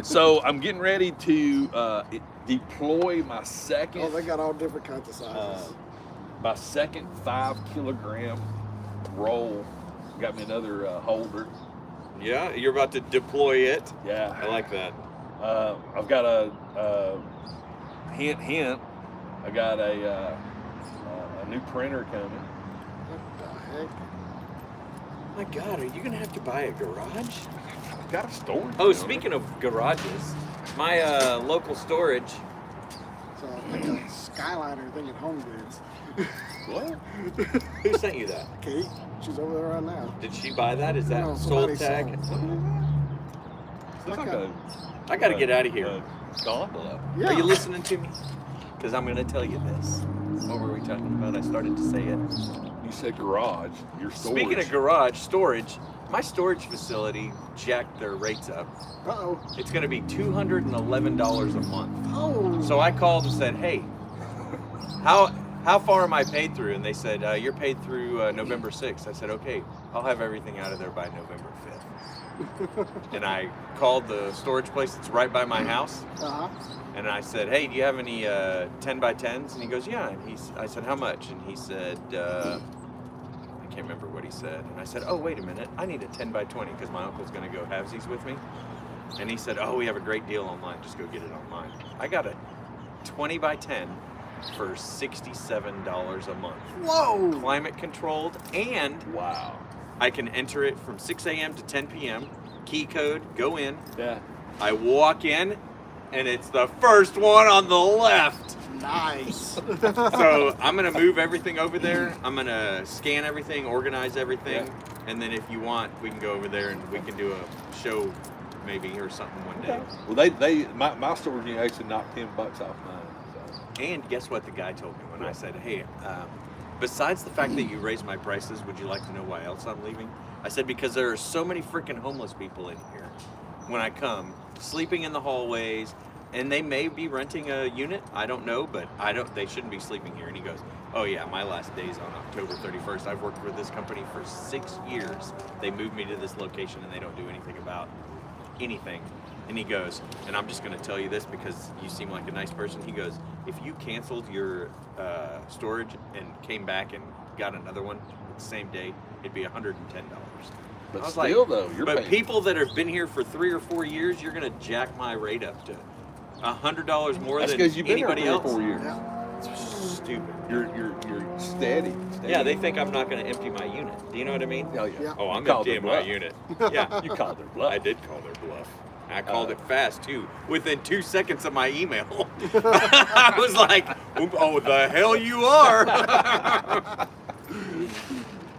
So, I'm getting ready to deploy my second. Oh, they got all different kinds of sizes. My second 5 kilogram roll. Got me another holder. Yeah, you're about to deploy it. Yeah. I like that. I've got a hint. I got a new printer coming. What the heck? My God, are you gonna have to buy a garage? I've got a storage. Oh, speaking of garages, my local storage. So like a Skyliner thing at Home Goods. What? Who sent you that? Kate, she's over there right now. Did she buy that? Is that No, sold somebody tag? sold it. It's like I gotta get out of here. a gondola. Yeah. Are you listening to me? Because I'm gonna tell you this. What were we talking about? I started to say it. You said garage. Your storage. Speaking of garage storage, my storage facility jacked their rates up. Uh-oh. It's gonna be $211 a month. Oh. So I called and said, hey, how far am I paid through? And they said, you're paid through November 6th. I said, okay, I'll have everything out of there by November 5th. And I called the storage place that's right by my house. Uh-huh. And I said, hey, do you have any 10 by 10s? And he goes, yeah. And I said, how much? And he said, I can't remember what he said. And I said, oh, wait a minute. I need a 10 by 20 because my uncle's going to go halvesies with me. And he said, oh, we have a great deal online. Just go get it online. I got a 20 by 10 for $67 a month. Whoa. Climate controlled, and Wow. I can enter it from 6 a.m. to 10 p.m. Key code, go in. Yeah. I walk in, and it's the first one on the left. Nice. So I'm gonna move everything over there. I'm gonna scan everything, organize everything, Yeah. and then if you want, we can go over there and we can do a show maybe or something one day. Well, my storage unit actually knocked $10 off mine. So. And guess what the guy told me when I said, hey, besides the fact that you raised my prices, would you like to know why else I'm leaving? I said, because there are so many freaking homeless people in here when I come, sleeping in the hallways, and they may be renting a unit. I don't know, but they shouldn't be sleeping here. And he goes, oh yeah, my last day's on October 31st. I've worked with this company for 6 years. They moved me to this location and they don't do anything about anything. And he goes, and I'm just going to tell you this because you seem like a nice person. He goes, if you canceled your storage and came back and got another one the same day, it'd be $110. But I was still, like, though, you're but paying. people that have been here for 3 or 4 years, you're going to jack my rate up to $100 more That's than because you've been anybody here else. 3 or 4 years. Yeah. It's stupid. You're steady. Yeah, they think I'm not going to empty my unit. Do you know what I mean? Oh, yeah. Yeah. Oh, I'm You called emptying their my bluff. unit. Yeah, You called their bluff. I did call their bluff. I called it fast too. Within 2 seconds of my email, I was like, "Oh, the hell you are!" But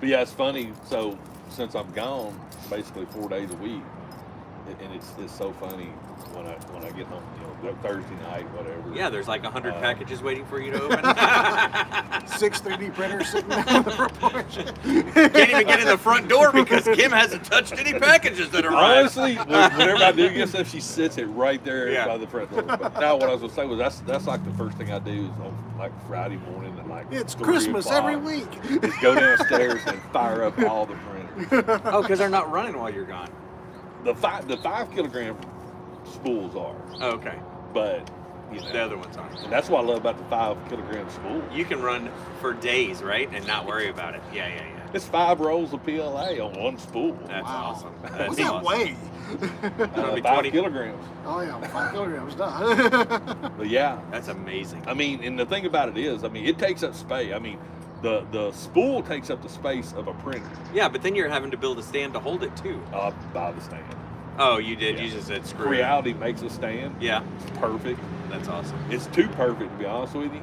yeah, it's funny. So since I'm gone, basically 4 days a week, and it's so funny when I get home, Thursday night, whatever. Yeah, there's like 100 packages waiting for you to open. 6 3D printers sitting down the front porch. Can't even get in the front door because Kim hasn't touched any packages that arrived. Honestly, whenever I do get stuff, she sits it right there Yeah. by the front door. But now, what I was gonna say was that's like the first thing I do is on like Friday morning at like It's 3 Christmas o'clock, every week. is go downstairs and fire up all the printers. Oh, because they're not running while you're gone. The 5 kilogram spools are, Oh, okay. but The other ones aren't. and that's what I love about the 5 kilogram spool. You can run for days, right, and not worry about it. Yeah. It's 5 rolls of PLA on one spool. That's awesome. What's That's that awesome. weigh? It'll be 5 20 kilograms. Oh yeah, 5 kilograms done. But yeah, That's amazing. I mean, and the thing about it is, I mean, it takes up space. I mean, the spool takes up the space of a printer. Yeah, but then you're having to build a stand to hold it too. By the stand. Oh, you did. Yeah. You just said screw it. Reality makes a stand. Yeah, It's perfect. that's awesome. It's too perfect, to be honest with you,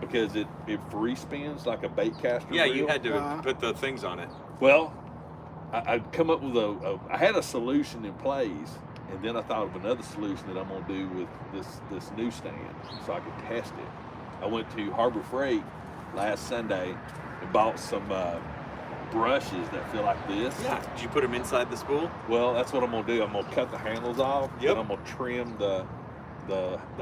because it free spins like a bait caster. Yeah, reel. you had to put the things on it. Well, I'd come up with I had a solution in place, and then I thought of another solution that I'm gonna do with this new stand, so I could test it. I went to Harbor Freight last Sunday and bought some brushes that feel like this. Yeah. Did you put them inside the spool? Well, that's what I'm gonna do. I'm gonna cut the handles off, Yep. and I'm gonna trim the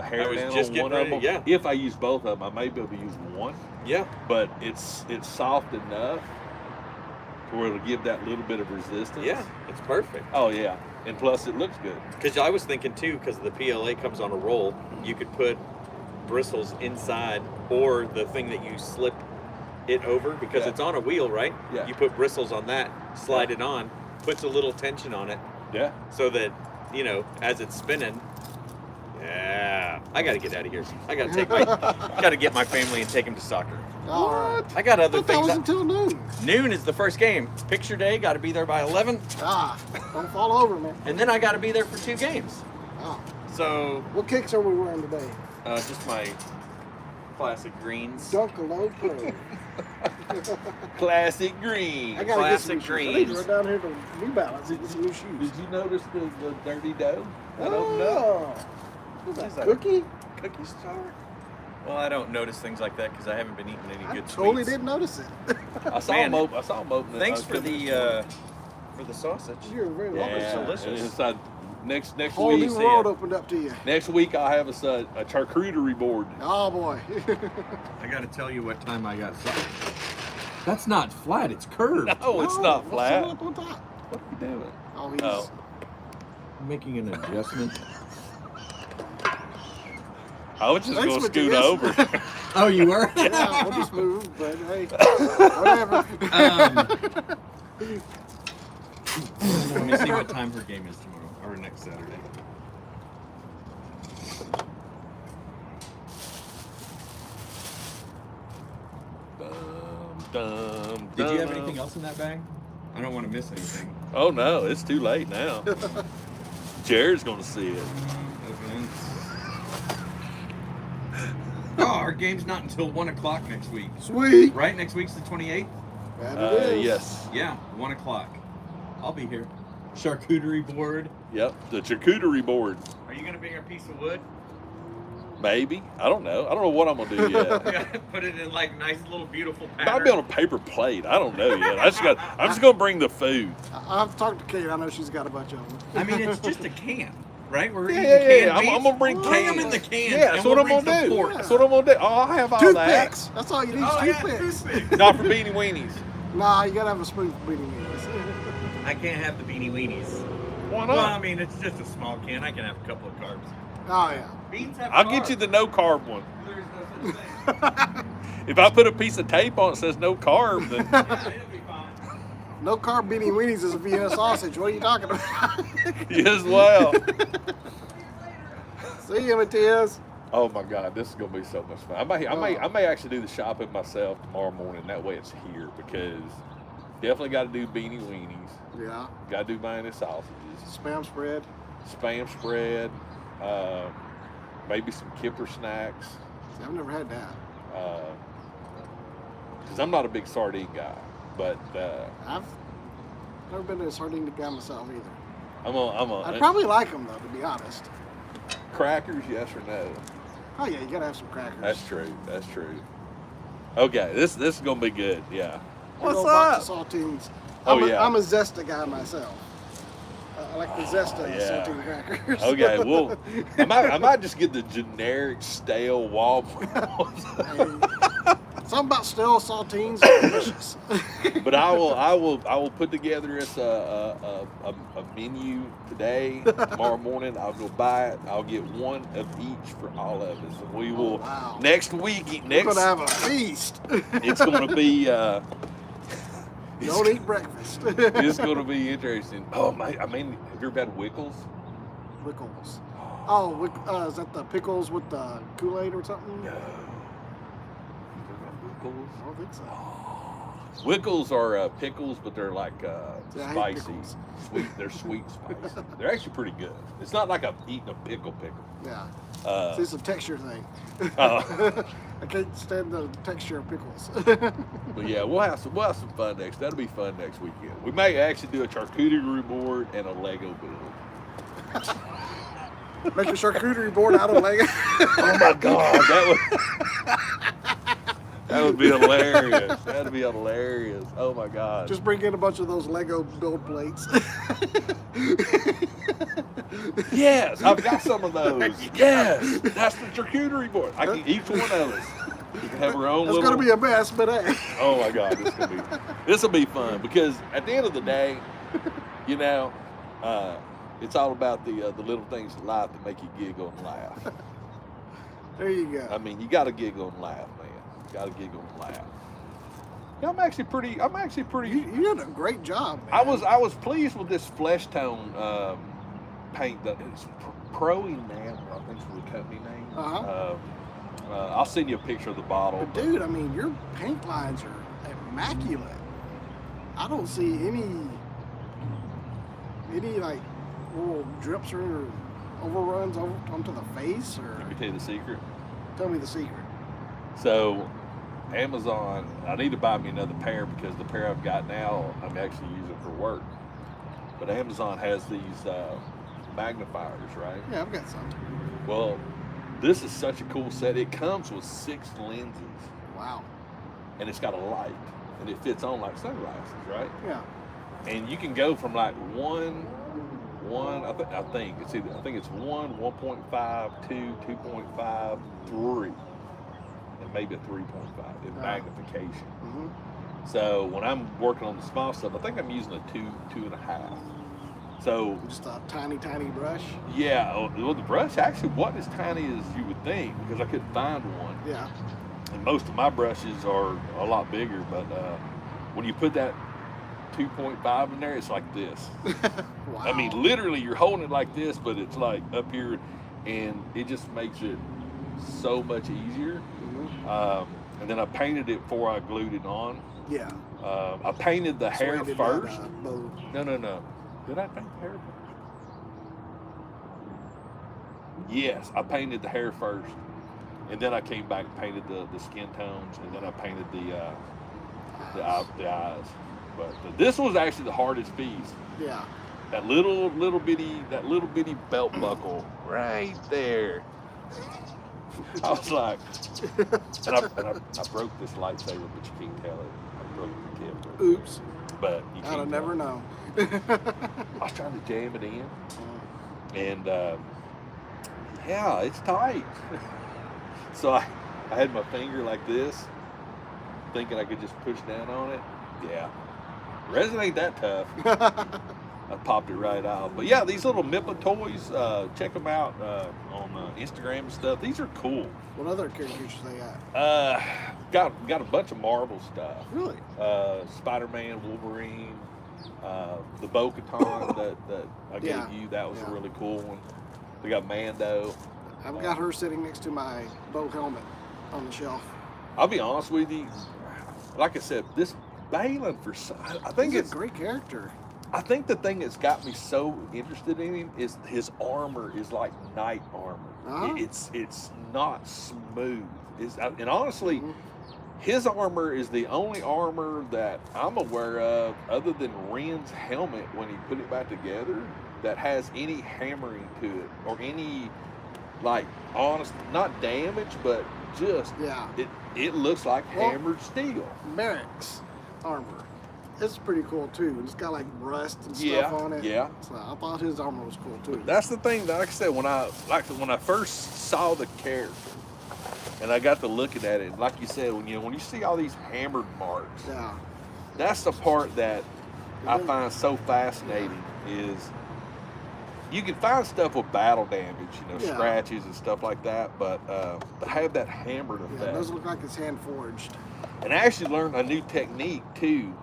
hair I was down just on getting one ready, of them. yeah. If I use both of them, I may be able to use one, Yeah. but it's soft enough to where it'll give that little bit of resistance. Yeah, it's perfect. Oh yeah, and plus it looks good. Because I was thinking too, because the PLA comes on a roll, you could put bristles inside, or the thing that you slip it over, because Yeah. it's on a wheel, right? Yeah. You put bristles on that, slide it on, puts a little tension on it, Yeah. so that, you know, as it's spinning. Yeah, I got to get out of here. I got to got to get my family and take them to soccer. All right. I got other I thought that things. was until noon. Noon is the first game. Picture day, got to be there by 11, Don't fall over, man. and then I got to be there for 2 games. Oh. So, What kicks are we wearing today? just my classic greens. Dunkalo Pro. Classic green. I gotta get some Classic new shoes. I need to greens. run down here to New Balance and get some new shoes. Did you notice the dirty dough? I don't know. Oh. What's What is that, that? cookie? Cookie star? Well, I don't notice things like that because I haven't been eating any I good totally sweets. didn't notice it. I saw Man, him. I saw him open it. Thanks for the sausage. You're very welcome. Yeah. sir. delicious. Inside, next Whole week. new see world it. opened up to you. Next week I'll have us a charcuterie board. Oh boy. I got to tell you what time I got sausage. That's not flat, it's curved. No, it's Oh, not what's flat. up on top? What are you doing? Oh, he's. Oh. Making an adjustment. I was just Thanks, going to scoot Matthias. over. Oh, you were? Yeah, we'll just move, but hey, whatever. Let me see what time her game is tomorrow, or next Saturday. Did you have anything else in that bag? I don't want to miss anything. Oh no, it's too late now. Jared's going to see it. Oh, our game's not until 1 o'clock next week. Sweet. Right? Next week's the 28th? That it is. Yes. Yeah, 1 o'clock. I'll be here. Charcuterie board. Yep. The charcuterie board. Are you going to bring a piece of wood? Maybe. I don't know. I don't know what I'm going to do yet. Put it in like nice little beautiful Might pattern. be on a paper plate. I don't know yet. I'm just going to bring the food. I've talked to Kate. I know she's got a bunch of them. I mean, it's just a can, right? We're Yeah, eating yeah, canned yeah. I'm beans. going to bring Bring cans. them in the can. Yeah, and that's we'll what I'm bring going to some do. pork. That's what I'm going to do. Oh, I have all Toothpicks. That's all you need. Oh, is yeah, toothpicks. toothpicks. that. Not for beanie weenies. Nah, you gotta have a smooth beating wheels. I can't have the beanie weenies. Why Well, I not? mean, it's just a small can. I can have a couple of carbs. Oh yeah. Beans have I'll carbs. get you the no carb one. There's no such thing. If I put a piece of tape on it that says no carb, then Yeah, it'll be fine. No carb beanie weenies is a Vienna sausage. What are you talking about? you as well. See you, Matthias. Oh my God, this is gonna be so much fun. I may actually do the shopping myself tomorrow morning. That way it's here because definitely got to do beanie weenies. Yeah. Got to do mayonnaise sausages, Spam spread. spam spread, maybe some kipper snacks. See, I've never had that. Because I'm not a big sardine guy, but I've never been to a sardine guy myself either. I'm I'd a probably like them though, to be honest. crackers, yes or no? Oh yeah, you gotta have some crackers. That's true. That's true. Okay, this is gonna be good. Yeah. Big old What's box up? of saltines. Oh, yeah. I'm a Zesta guy myself. I like the Zesta yeah. saltine crackers. Okay, well, I might just get the generic stale Walmart. Something about stale saltines are delicious. But I will put together us a menu today. Tomorrow morning I'll go buy it. I'll get one of each for all of us, and we will Next week. next week. We're gonna have a feast. It's gonna be Don't eat breakfast. It's going to be interesting. Oh my! I mean, have you ever had Wickles? Wickles. Oh, is that the pickles with the Kool-Aid or something? No. Wickles? I don't think so. Wickles are pickles, but they're like See, I hate spicy. pickles. Sweet. They're sweet spicy. They're actually pretty good. It's not like I'm eating a pickle. Yeah. Uh, See, it's a texture thing. uh, I can't stand the texture of pickles. but yeah, we'll have some fun next. That'll be fun next weekend. We may actually do a charcuterie board and a Lego build. Make a charcuterie board out of Lego. Oh my God, that would be hilarious. That'd be hilarious. Oh my God. Just bring in a bunch of those Lego build plates. Yes, I've got some of those. Yes, that's the charcuterie board. I can each one of us. You can have her own. It's little... gonna be a mess, but hey. Oh my God, this will be fun because at the end of the day, you know, it's all about the little things in life that make you giggle and laugh. There you go. I mean, you got to giggle and laugh, man. You got to giggle and laugh. Yeah, I'm actually pretty. You did a great job, man. I was pleased with this flesh tone paint. That it's Pro Enamel, I think is the company name. I'll send you a picture of the bottle. But dude, I mean, your paint lines are immaculate. I don't see any like little drips or overruns onto the face. Or Let me tell you the secret. tell me the secret. So, Amazon, I need to buy me another pair because the pair I've got now, I'm actually using for work. But Amazon has these magnifiers, right? Yeah, I've got some. Well, this is such a cool set. It comes with 6 lenses, Wow. and it's got a light, and it fits on like sunglasses, right? Yeah. And you can go from like one. I think it's 1, 1.5, 2, 2.5, 3. And maybe a 3.5 in magnification. Mm-hmm. So when I'm working on the small stuff, I think I'm using a 2.5. So Just a tiny brush. yeah, well, the brush actually wasn't as tiny as you would think because I couldn't find one. Yeah. And most of my brushes are a lot bigger, but when you put that 2.5 in there, it's like this. Wow. I mean, literally, you're holding it like this, but it's like up here, and it just makes it so much easier. And then I painted it before I glued it on. Yeah. I painted the hair Serrated first. that, bow. No. Did I paint the hair first? Yes, I painted the hair first. And then I came back and painted the skin tones, and then I painted the eyes. But this was actually the hardest piece. Yeah. That little bitty belt buckle right there. I was like, and I broke this lightsaber, but you can't tell it. I broke the tip. Oops. But you I'd can't have never tell. known. I was trying to jam it in, and yeah, it's tight. So I had my finger like this, thinking I could just push down on it. Yeah, resin ain't that tough. I popped it right out. But yeah, these little Mippa toys, check them out on Instagram and stuff. These are cool. What other characters they got? Got a bunch of Marvel stuff. Really? Spider-Man, Wolverine, the Bo-Katan that I gave you. That was a really cool one. We got Mando. I've got her sitting next to my bow helmet on the shelf. I'll be honest with you. Like I said, this Baling I think He's it's a great character. I think the thing that's got me so interested in him is his armor is like knight armor. Uh-huh. It's not smooth. And honestly, his armor is the only armor that I'm aware of, other than Ren's helmet when he put it back together, that has any hammering to it or any, like, honest, not damage, but just it looks like hammered steel. Merrick's armor. It's pretty cool too. It's got like rust and stuff on it. Yeah. So I thought his armor was cool too. That's the thing that, like I said, when I first saw the character and I got to looking at it, like you said, when you see all these hammered marks, that's the part that I find so fascinating. Is you can find stuff with battle damage, scratches and stuff like that, but to have that hammered effect. Yeah, it doesn't look like it's hand forged. And I actually learned a new technique too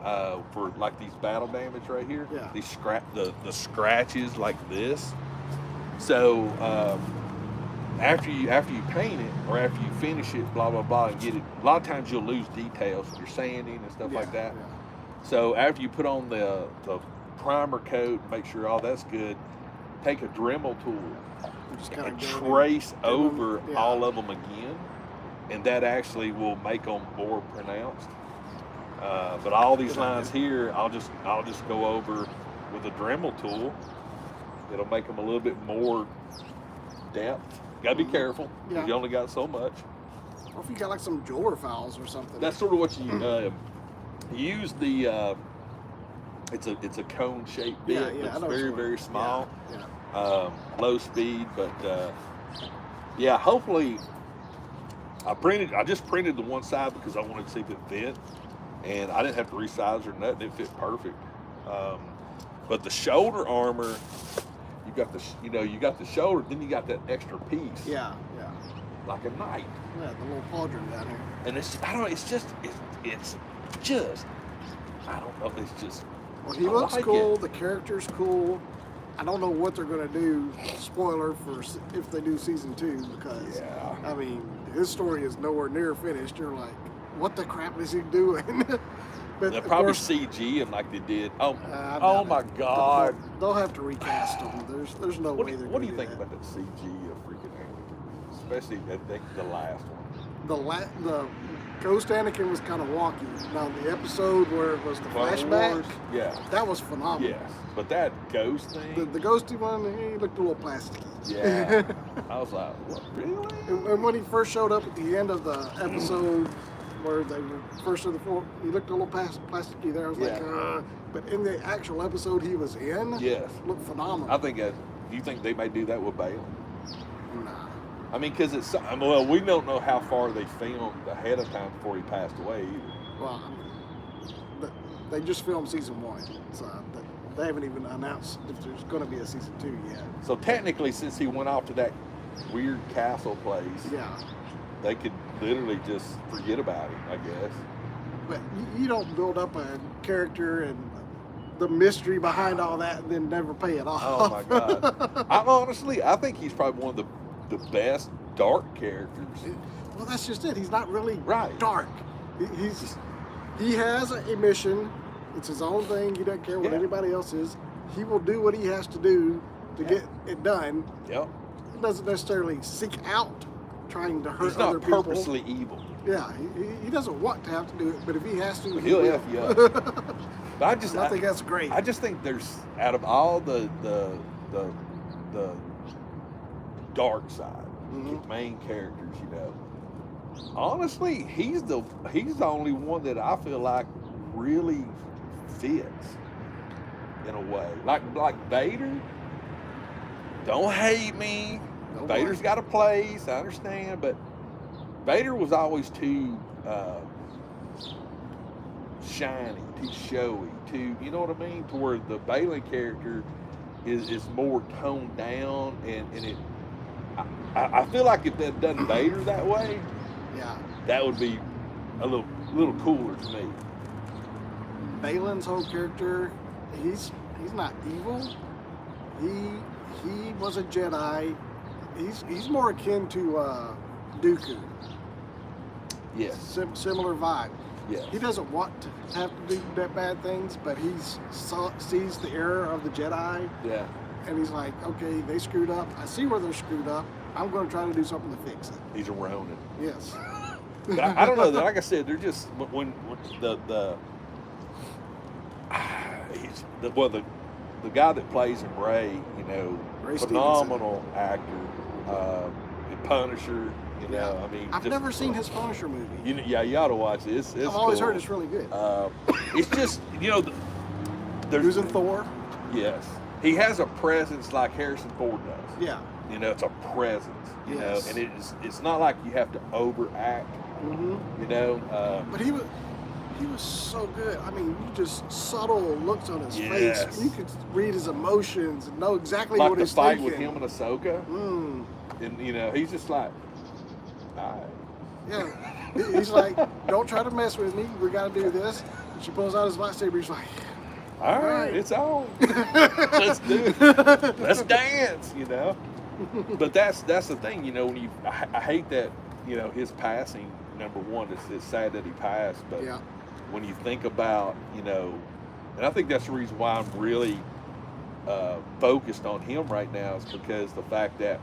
for like these battle damage right here. Yeah. These the scratches like this. So after you paint it or after you finish it, blah blah blah, and get it. A lot of times you'll lose details when you're sanding and stuff like that. Yeah. So after you put on the primer coat, make sure all that's good. Take a Dremel tool and trace over all of them again, and that actually will make them more pronounced. But all these lines here, I'll just go over with a Dremel tool. It'll make them a little bit more depth. Gotta be careful. Yeah. You only got so much. Or if you got like some jeweler files or something. That's sort of what you use. The it's a cone shaped bit. It's very very small. Yeah. Low speed, but yeah. Hopefully, I just printed the one side because I wanted to see if it fit, and I didn't have to resize or nothing. It fit perfect. But the shoulder armor, you got the shoulder, then you got that extra piece. Yeah. Like a knight. Yeah, the little pauldron down here. And it's I don't know. It's just I don't know. It's just. Well, he looks cool. The character's cool. I don't know what they're gonna do. Spoiler for if they do season 2, because I mean his story is nowhere near finished. You're like, what the crap is he doing? But they'll probably CG him like they did. Oh my God! They'll have to recast him. There's no way they're. What do you think about that CG of freaking Anakin? Especially I think the last one. The Ghost Anakin was kind of wonky. Now the episode where it was the flashback, that was phenomenal. Yes, but that ghost thing, the ghosty one, he looked a little plasticky. Yeah, I was like, what, really? And when he first showed up at the end of the episode, where they were first of the four, he looked a little plasticky there. I was like, but in the actual episode he was in, looked phenomenal. I think. Do you think they may do that with Baling? Nah. I mean, because we don't know how far they filmed ahead of time before he passed away either. Well, they just filmed season 1, so they haven't even announced if there's going to be a season 2 yet. So technically, since he went off to that weird castle place, they could literally just forget about him, I guess. But you don't build up a character and the mystery behind all that and then never pay it off. Oh my God! I think he's probably one of the best dark characters. Well, that's just it. He's not really dark. He has a mission. It's his own thing. He doesn't care what anybody else is. He will do what he has to do to get it done. Yep. He doesn't necessarily seek out trying to hurt other people. He's not purposely evil. Yeah, he doesn't want to have to do it, but if he has to, he'll F you up. But I think that's great. I just think there's, out of all the dark side, the main characters, honestly, he's the only one that I feel like really fits in a way. Like Vader. Don't hate me. Vader's got a place, I understand, but Vader was always too shiny, too showy, you know what I mean? To where the Baling character is more toned down, and I feel like if they'd done Vader that way, that would be a little cooler to me. Baling's whole character, he's not evil. He was a Jedi. He's more akin to Dooku. Yes. Similar vibe. Yes. He doesn't want to have to do bad things, but he sees the error of the Jedi. Yeah. And he's like, okay, they screwed up. I see where they're screwed up. I'm going to try to do something to fix it. He's a Ronin. Yes. But I don't know. Like I said, they're just when the guy that plays him, Ray, phenomenal actor, Punisher. I mean, I've never seen his Punisher movie. You ought to watch it. It's I've always heard it's really good. It's just there's who's in Thor. Yes, he has a presence like Harrison Ford does. Yeah. It's a presence. Yes. And it's not like you have to overact. But he was so good. I mean, just subtle looks on his face. You could read his emotions and know exactly what he's thinking. Like the fight with him and Ahsoka. And he's just like, all right. Yeah. He's like, don't try to mess with me. We got to do this. And she pulls out his lightsaber. He's like, all right, it's on. Let's do it. Let's dance, you know. But that's the thing, you know. When I hate that, you know, his passing. Number one, it's sad that he passed. But yeah. when you think about, you know, and I think that's the reason why I'm really focused on him right now, is because the fact that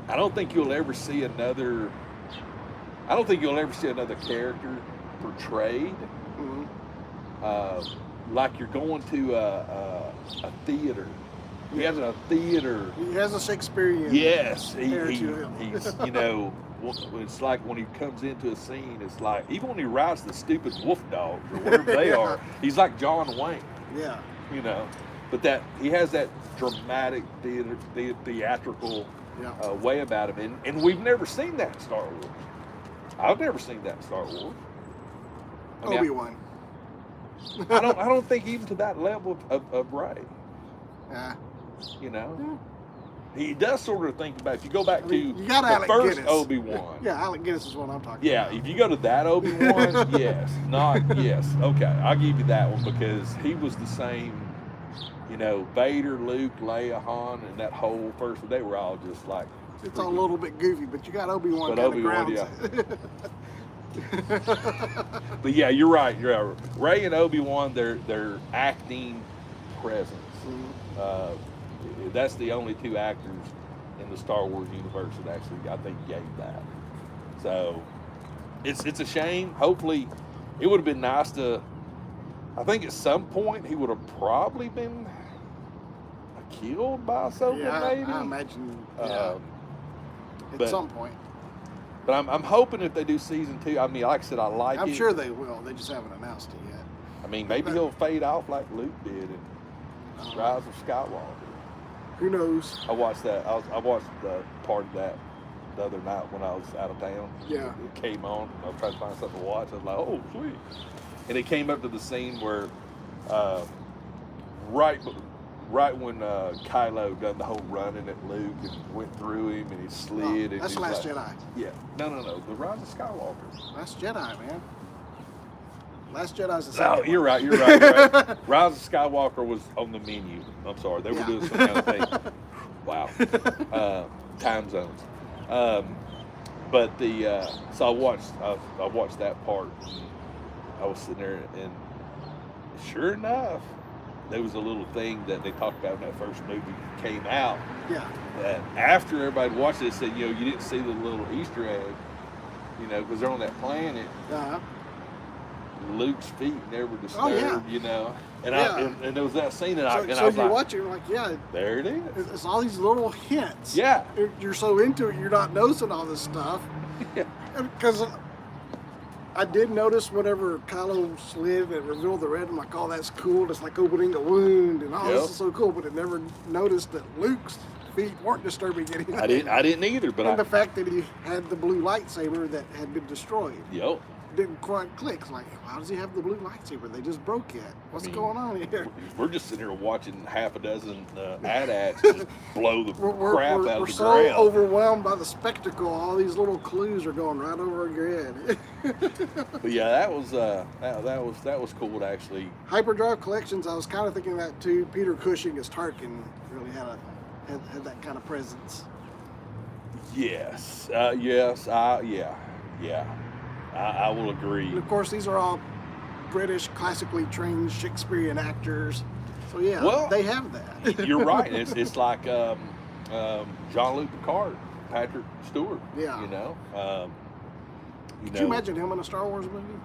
I don't think you'll ever see another character portrayed like you're going to a theater. He has a theater. He has a Shakespearean. Yes, he's, you know, it's like when he comes into a scene, it's like, even when he rides the stupid wolf dogs or whatever they are, he's like John Wayne. Yeah. You know, but that he has that dramatic theatrical way about him, and we've never seen that in Star Wars. I've never seen that in Star Wars. I mean, Obi-Wan. I don't think even to that level of Rey. Yeah. You know, he does sort of think about. If you go back to you got the Alec first Guinness. Obi-Wan. Yeah, Alec Guinness is what I'm talking about. Yeah, if you go to that Obi-Wan, yes, okay, I'll give you that one, because he was the same. You know, Vader, Luke, Leia, Han, and that whole first, they were all just like. It's all a little bit goofy, but you got Obi-Wan kind of grounds it. But yeah, you're right. Rey and Obi-Wan, they're acting presence. That's the only two actors in the Star Wars universe that actually, I think, gave that. So it's a shame. Hopefully, it would have been nice to. I think at some point he would have probably been killed by Ahsoka, maybe. I imagine. But, at some point. But I'm hoping if they do season 2, I mean, like I said, I like it. I'm sure they will. They just haven't announced it yet. I mean, maybe he'll fade off like Luke did in Rise of Skywalker. Who knows? I watched that. I watched the part of that the other night when I was out of town. Yeah. It came on. I was trying to find something to watch. I was like, oh, sweet. And it came up to the scene where, right when Kylo done the whole running at Luke and went through him and he slid. And that's he Last like, Jedi. Yeah. No. The Rise of Skywalker. Last Jedi, man. Last Jedi's the Oh, second you're one. right. You're right. Rise of Skywalker was on the menu. I'm sorry. They were doing some kind of thing. Wow. Time zones. But so I watched that part. I was sitting there, and sure enough, there was a little thing that they talked about when that first movie came out. Yeah. That after everybody watched it, they said, you know, you didn't see the little Easter egg, you know, because they're on that planet. Luke's feet never disturbed, you know. And and there was that scene, and I was you like, watch it, you're like, yeah. There it is. It's all these little hints. Yeah. You're so into it, you're not noticing all this stuff. Yeah. Because I did notice whenever Kylo slid and revealed the red, I'm like, oh, that's cool. It's like opening a wound, and this is so cool. But I never noticed that Luke's feet weren't disturbing anything. I didn't either. But the fact that he had the blue lightsaber that had been destroyed. Yep. Didn't quite click. It's like, how does he have the blue lightsaber? They just broke it. What's going on here? We're just sitting here watching half a dozen AT-ATs just blow the crap out of the ground. We're so overwhelmed by the spectacle. All these little clues are going right over your head. But yeah, that was cool to actually. Hyperdrive Collections. I was kind of thinking that too. Peter Cushing as Tarkin really had that kind of presence. Yes. I will agree. And of course, these are all British, classically trained Shakespearean actors. So they have that. You're right. It's like Jean-Luc Picard, Patrick Stewart. Yeah. You know. Could you imagine him in a Star Wars movie?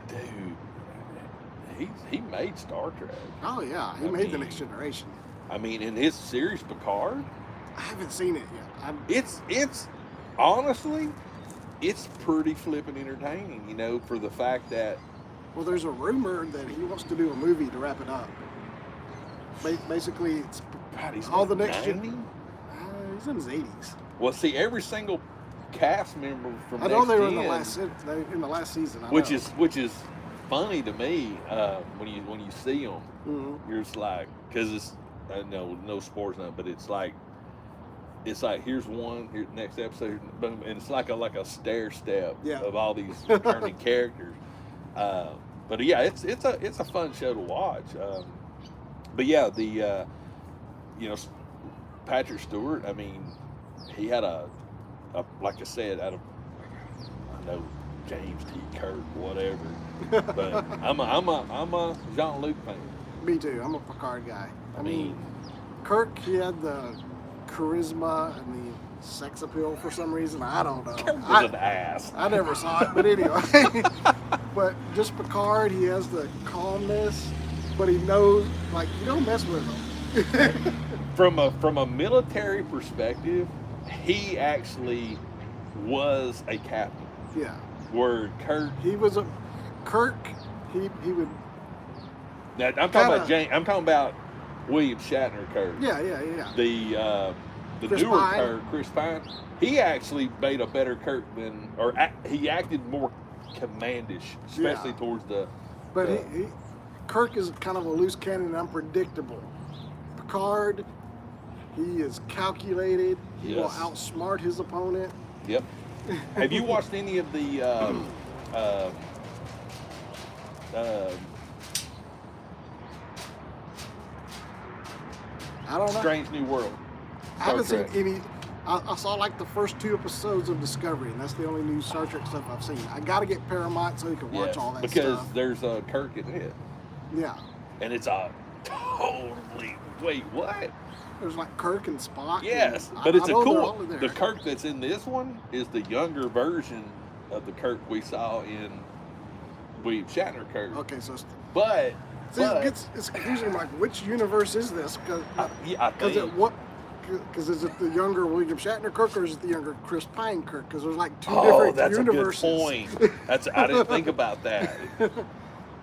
Dude, he made Star Trek. Oh yeah, he made The Next Generation. I mean, in his series Picard. I haven't seen it yet. It's honestly. It's pretty flippin' entertaining, you know, for the fact that. Well, there's a rumor that he wants to do a movie to wrap it up. Basically, it's he's all the next 90? He's in his 80s. Well, see, every single cast member from I know they were in the last season. Which is funny to me when you see them. Mm-hmm. You're just like, because it's no sports, but it's like it's like here's one, here next episode, boom, and it's like a stair step of all these returning characters. But yeah, it's a fun show to watch. But yeah, the Patrick Stewart. I mean, he had a like I said, I know James T. Kirk, whatever, but I'm a Jean-Luc fan. Me too. I'm a Picard guy. I mean, Kirk, he had the charisma and the sex appeal for some reason. I don't know. Kirk was an ass. I never saw it, but anyway. But just Picard, he has the calmness, but he knows, like, you don't mess with him. From a military perspective, he actually was a captain. Yeah. Where Kirk, he was a Kirk. He would. Now, I'm talking about James. I'm talking about William Shatner Kirk. Yeah. The Chris newer Pine. Kirk, Chris Pine. He actually made a better Kirk than, or he acted more commandish, especially towards the. But Kirk is kind of a loose cannon and unpredictable. Picard, he is calculated. He will outsmart his opponent. Yep. Have you watched any of the I don't know. Strange New World? I haven't seen any. I saw like the first 2 episodes of Discovery, and that's the only new Star Trek stuff I've seen. I got to get Paramount so you can watch all that because stuff. there's a Kirk in it. Yeah. And it's a totally wait what? There's like Kirk and Spock. Yes, and but it's a cool. the The Kirk that's in this one is the younger version of the Kirk we saw in William Shatner Kirk. Okay, so. But it's confusing. Like, which universe is this? Because Because is it the younger William Shatner Kirk or is it the younger Chris Pine Kirk? Because there's like 2 different universes. Oh, that's a good point. I didn't think about that.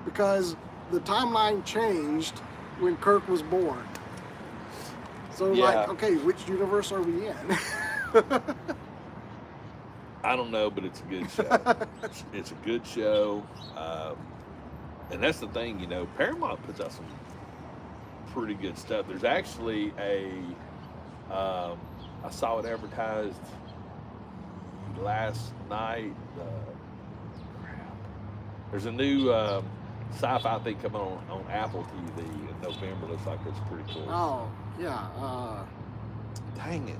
Because the timeline changed when Kirk was born. So like, okay, which universe are we in? I don't know, but it's a good show. It's a good show. And that's the thing, Paramount puts out some pretty good stuff. There's actually I saw it advertised last night. There's a new sci-fi thing coming on Apple TV in November. Looks like it's pretty cool. Oh, yeah. Dang it.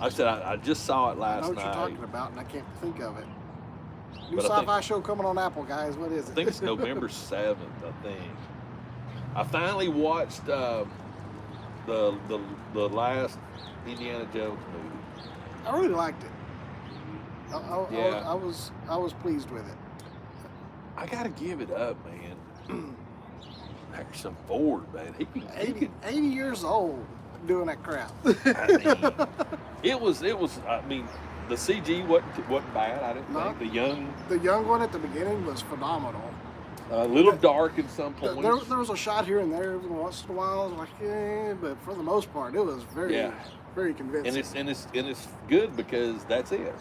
I said I just saw it last night. I know what you're talking about, and I can't think of it. New sci-fi show coming on Apple, guys. What is it? I think it's November 7th, I think. I finally watched the last Indiana Jones movie. I really liked it. I was pleased with it. I gotta give it up, man. Harrison Ford, man. He can 80 years old doing that crap. It was. I mean, the CG wasn't bad. I didn't think the young one at the beginning was phenomenal. A little dark in some points. There was a shot here and there every once in a while. I was like, but for the most part, it was very convincing. And it's good because that's it.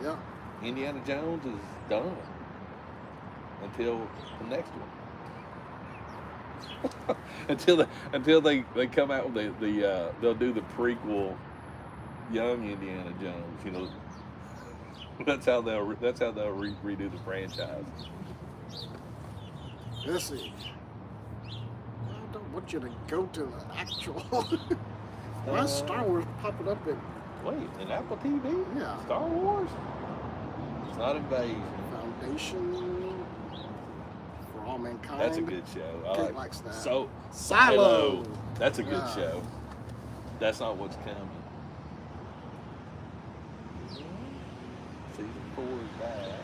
Yeah. Indiana Jones is done until the next one. until they come out with they'll do the prequel, young Indiana Jones. That's how they'll redo the franchise. Let's see. I don't want you to go to the actual. Why is Star Wars popping up in? Wait, in Apple TV? Yeah. Star Wars? It's not Invasion. Foundation for All Mankind. That's a good show. Kate likes that. So Silo. That's a good show. That's not what's coming. Season 4 is back.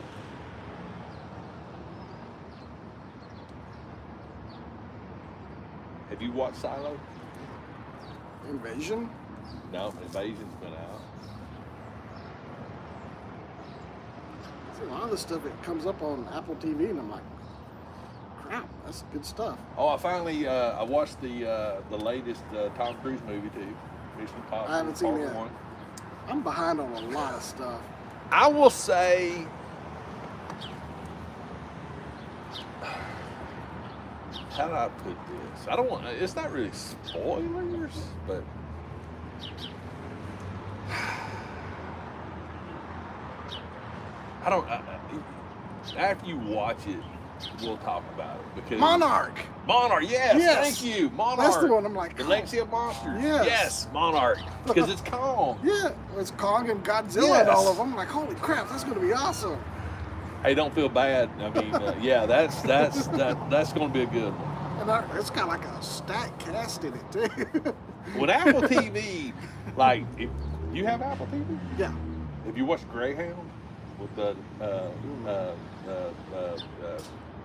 Have you watched Silo? Invasion? No, Invasion's been out. See, a lot of this stuff, it comes up on Apple TV, and I'm like, crap, that's good stuff. Oh, I finally I watched the latest Tom Cruise movie too. Mission Impossible. I haven't seen it yet. 1. I'm behind on a lot of stuff. I will say, how do I put this? I don't want. It's not really spoilers, but I don't. After you watch it, we'll talk about it because Monarch. Monarch, yes. Thank you, Monarch. That's the one. I'm like, the Legacy of Monsters. Yes. Yes, Monarch, because it's Kong. Yeah, it's Kong and Godzilla and all of them. I'm like, holy crap, that's going to be awesome. Hey, don't feel bad. I mean, yeah, that's going to be a good one. And it's got like a stack cast in it too. When Apple TV, like, if you have Apple TV, Yeah. if you watch Greyhound with the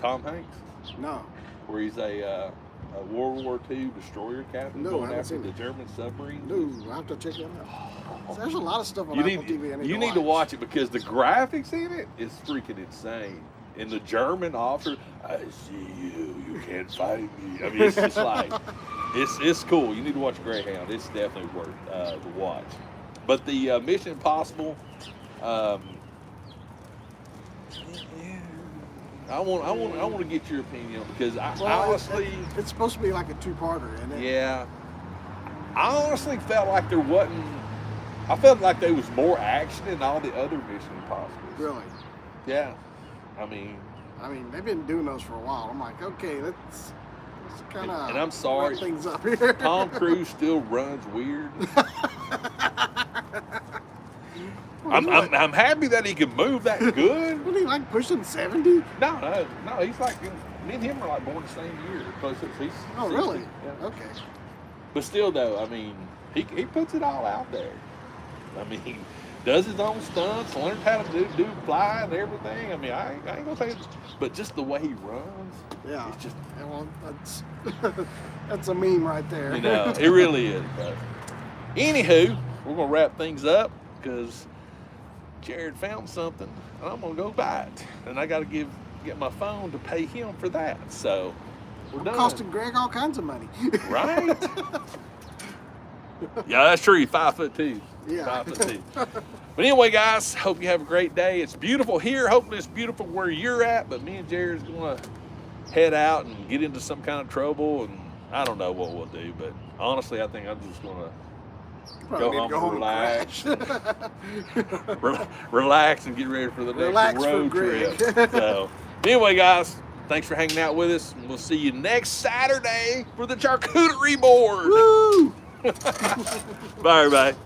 Tom Hanks, No. where he's a World War II destroyer captain No, I going haven't after seen the it. German submarines. No, I have to check that out. So there's a lot of stuff on You Apple need, TV. you need to watch it because the graphics in it is freaking insane. And the German officer, I see you, you can't find me. I mean, it's just like, it's cool. You need to watch Greyhound. It's definitely worth the watch. But the Mission Impossible, I want to get your opinion because I honestly, it's supposed to be like a two-parter, isn't it? yeah, I honestly felt like there wasn't. I felt like there was more action in all the other Mission Impossibles. Really? Yeah, I mean, they've been doing those for a while. I'm like, okay, let's kind of. and I'm sorry, wrap things up here. Tom Cruise still runs weird. I'm happy that he can move that good. Wasn't he like pushing 70? No, he's like, me and him are like born the same year. Close to, he's Oh, 60. really? Yeah. Okay. But still, though, I mean, he puts it all out there. I mean, he does his own stunts, learns how to do fly and everything. I mean, I ain't gonna say, but just the way he runs, Yeah. it's just, Yeah, well, that's a meme right there. you know, it really is. But anywho, we're gonna wrap things up because Jared found something, and I'm gonna go buy it, and I gotta get my phone to pay him for that. So we're done. Costing Greg all kinds of money. Right? Yeah, that's true. You're 5'2". Yeah. 5'2". But anyway, guys, hope you have a great day. It's beautiful here. Hopefully it's beautiful where you're at. But me and Jared's gonna head out and get into some kind of trouble, and I don't know what we'll do. But honestly, I think I'm just gonna go home and relax. Relax and get ready for the next road trip. So anyway, guys, thanks for hanging out with us. And we'll see you next Saturday for the charcuterie board. Woo! Bye, everybody.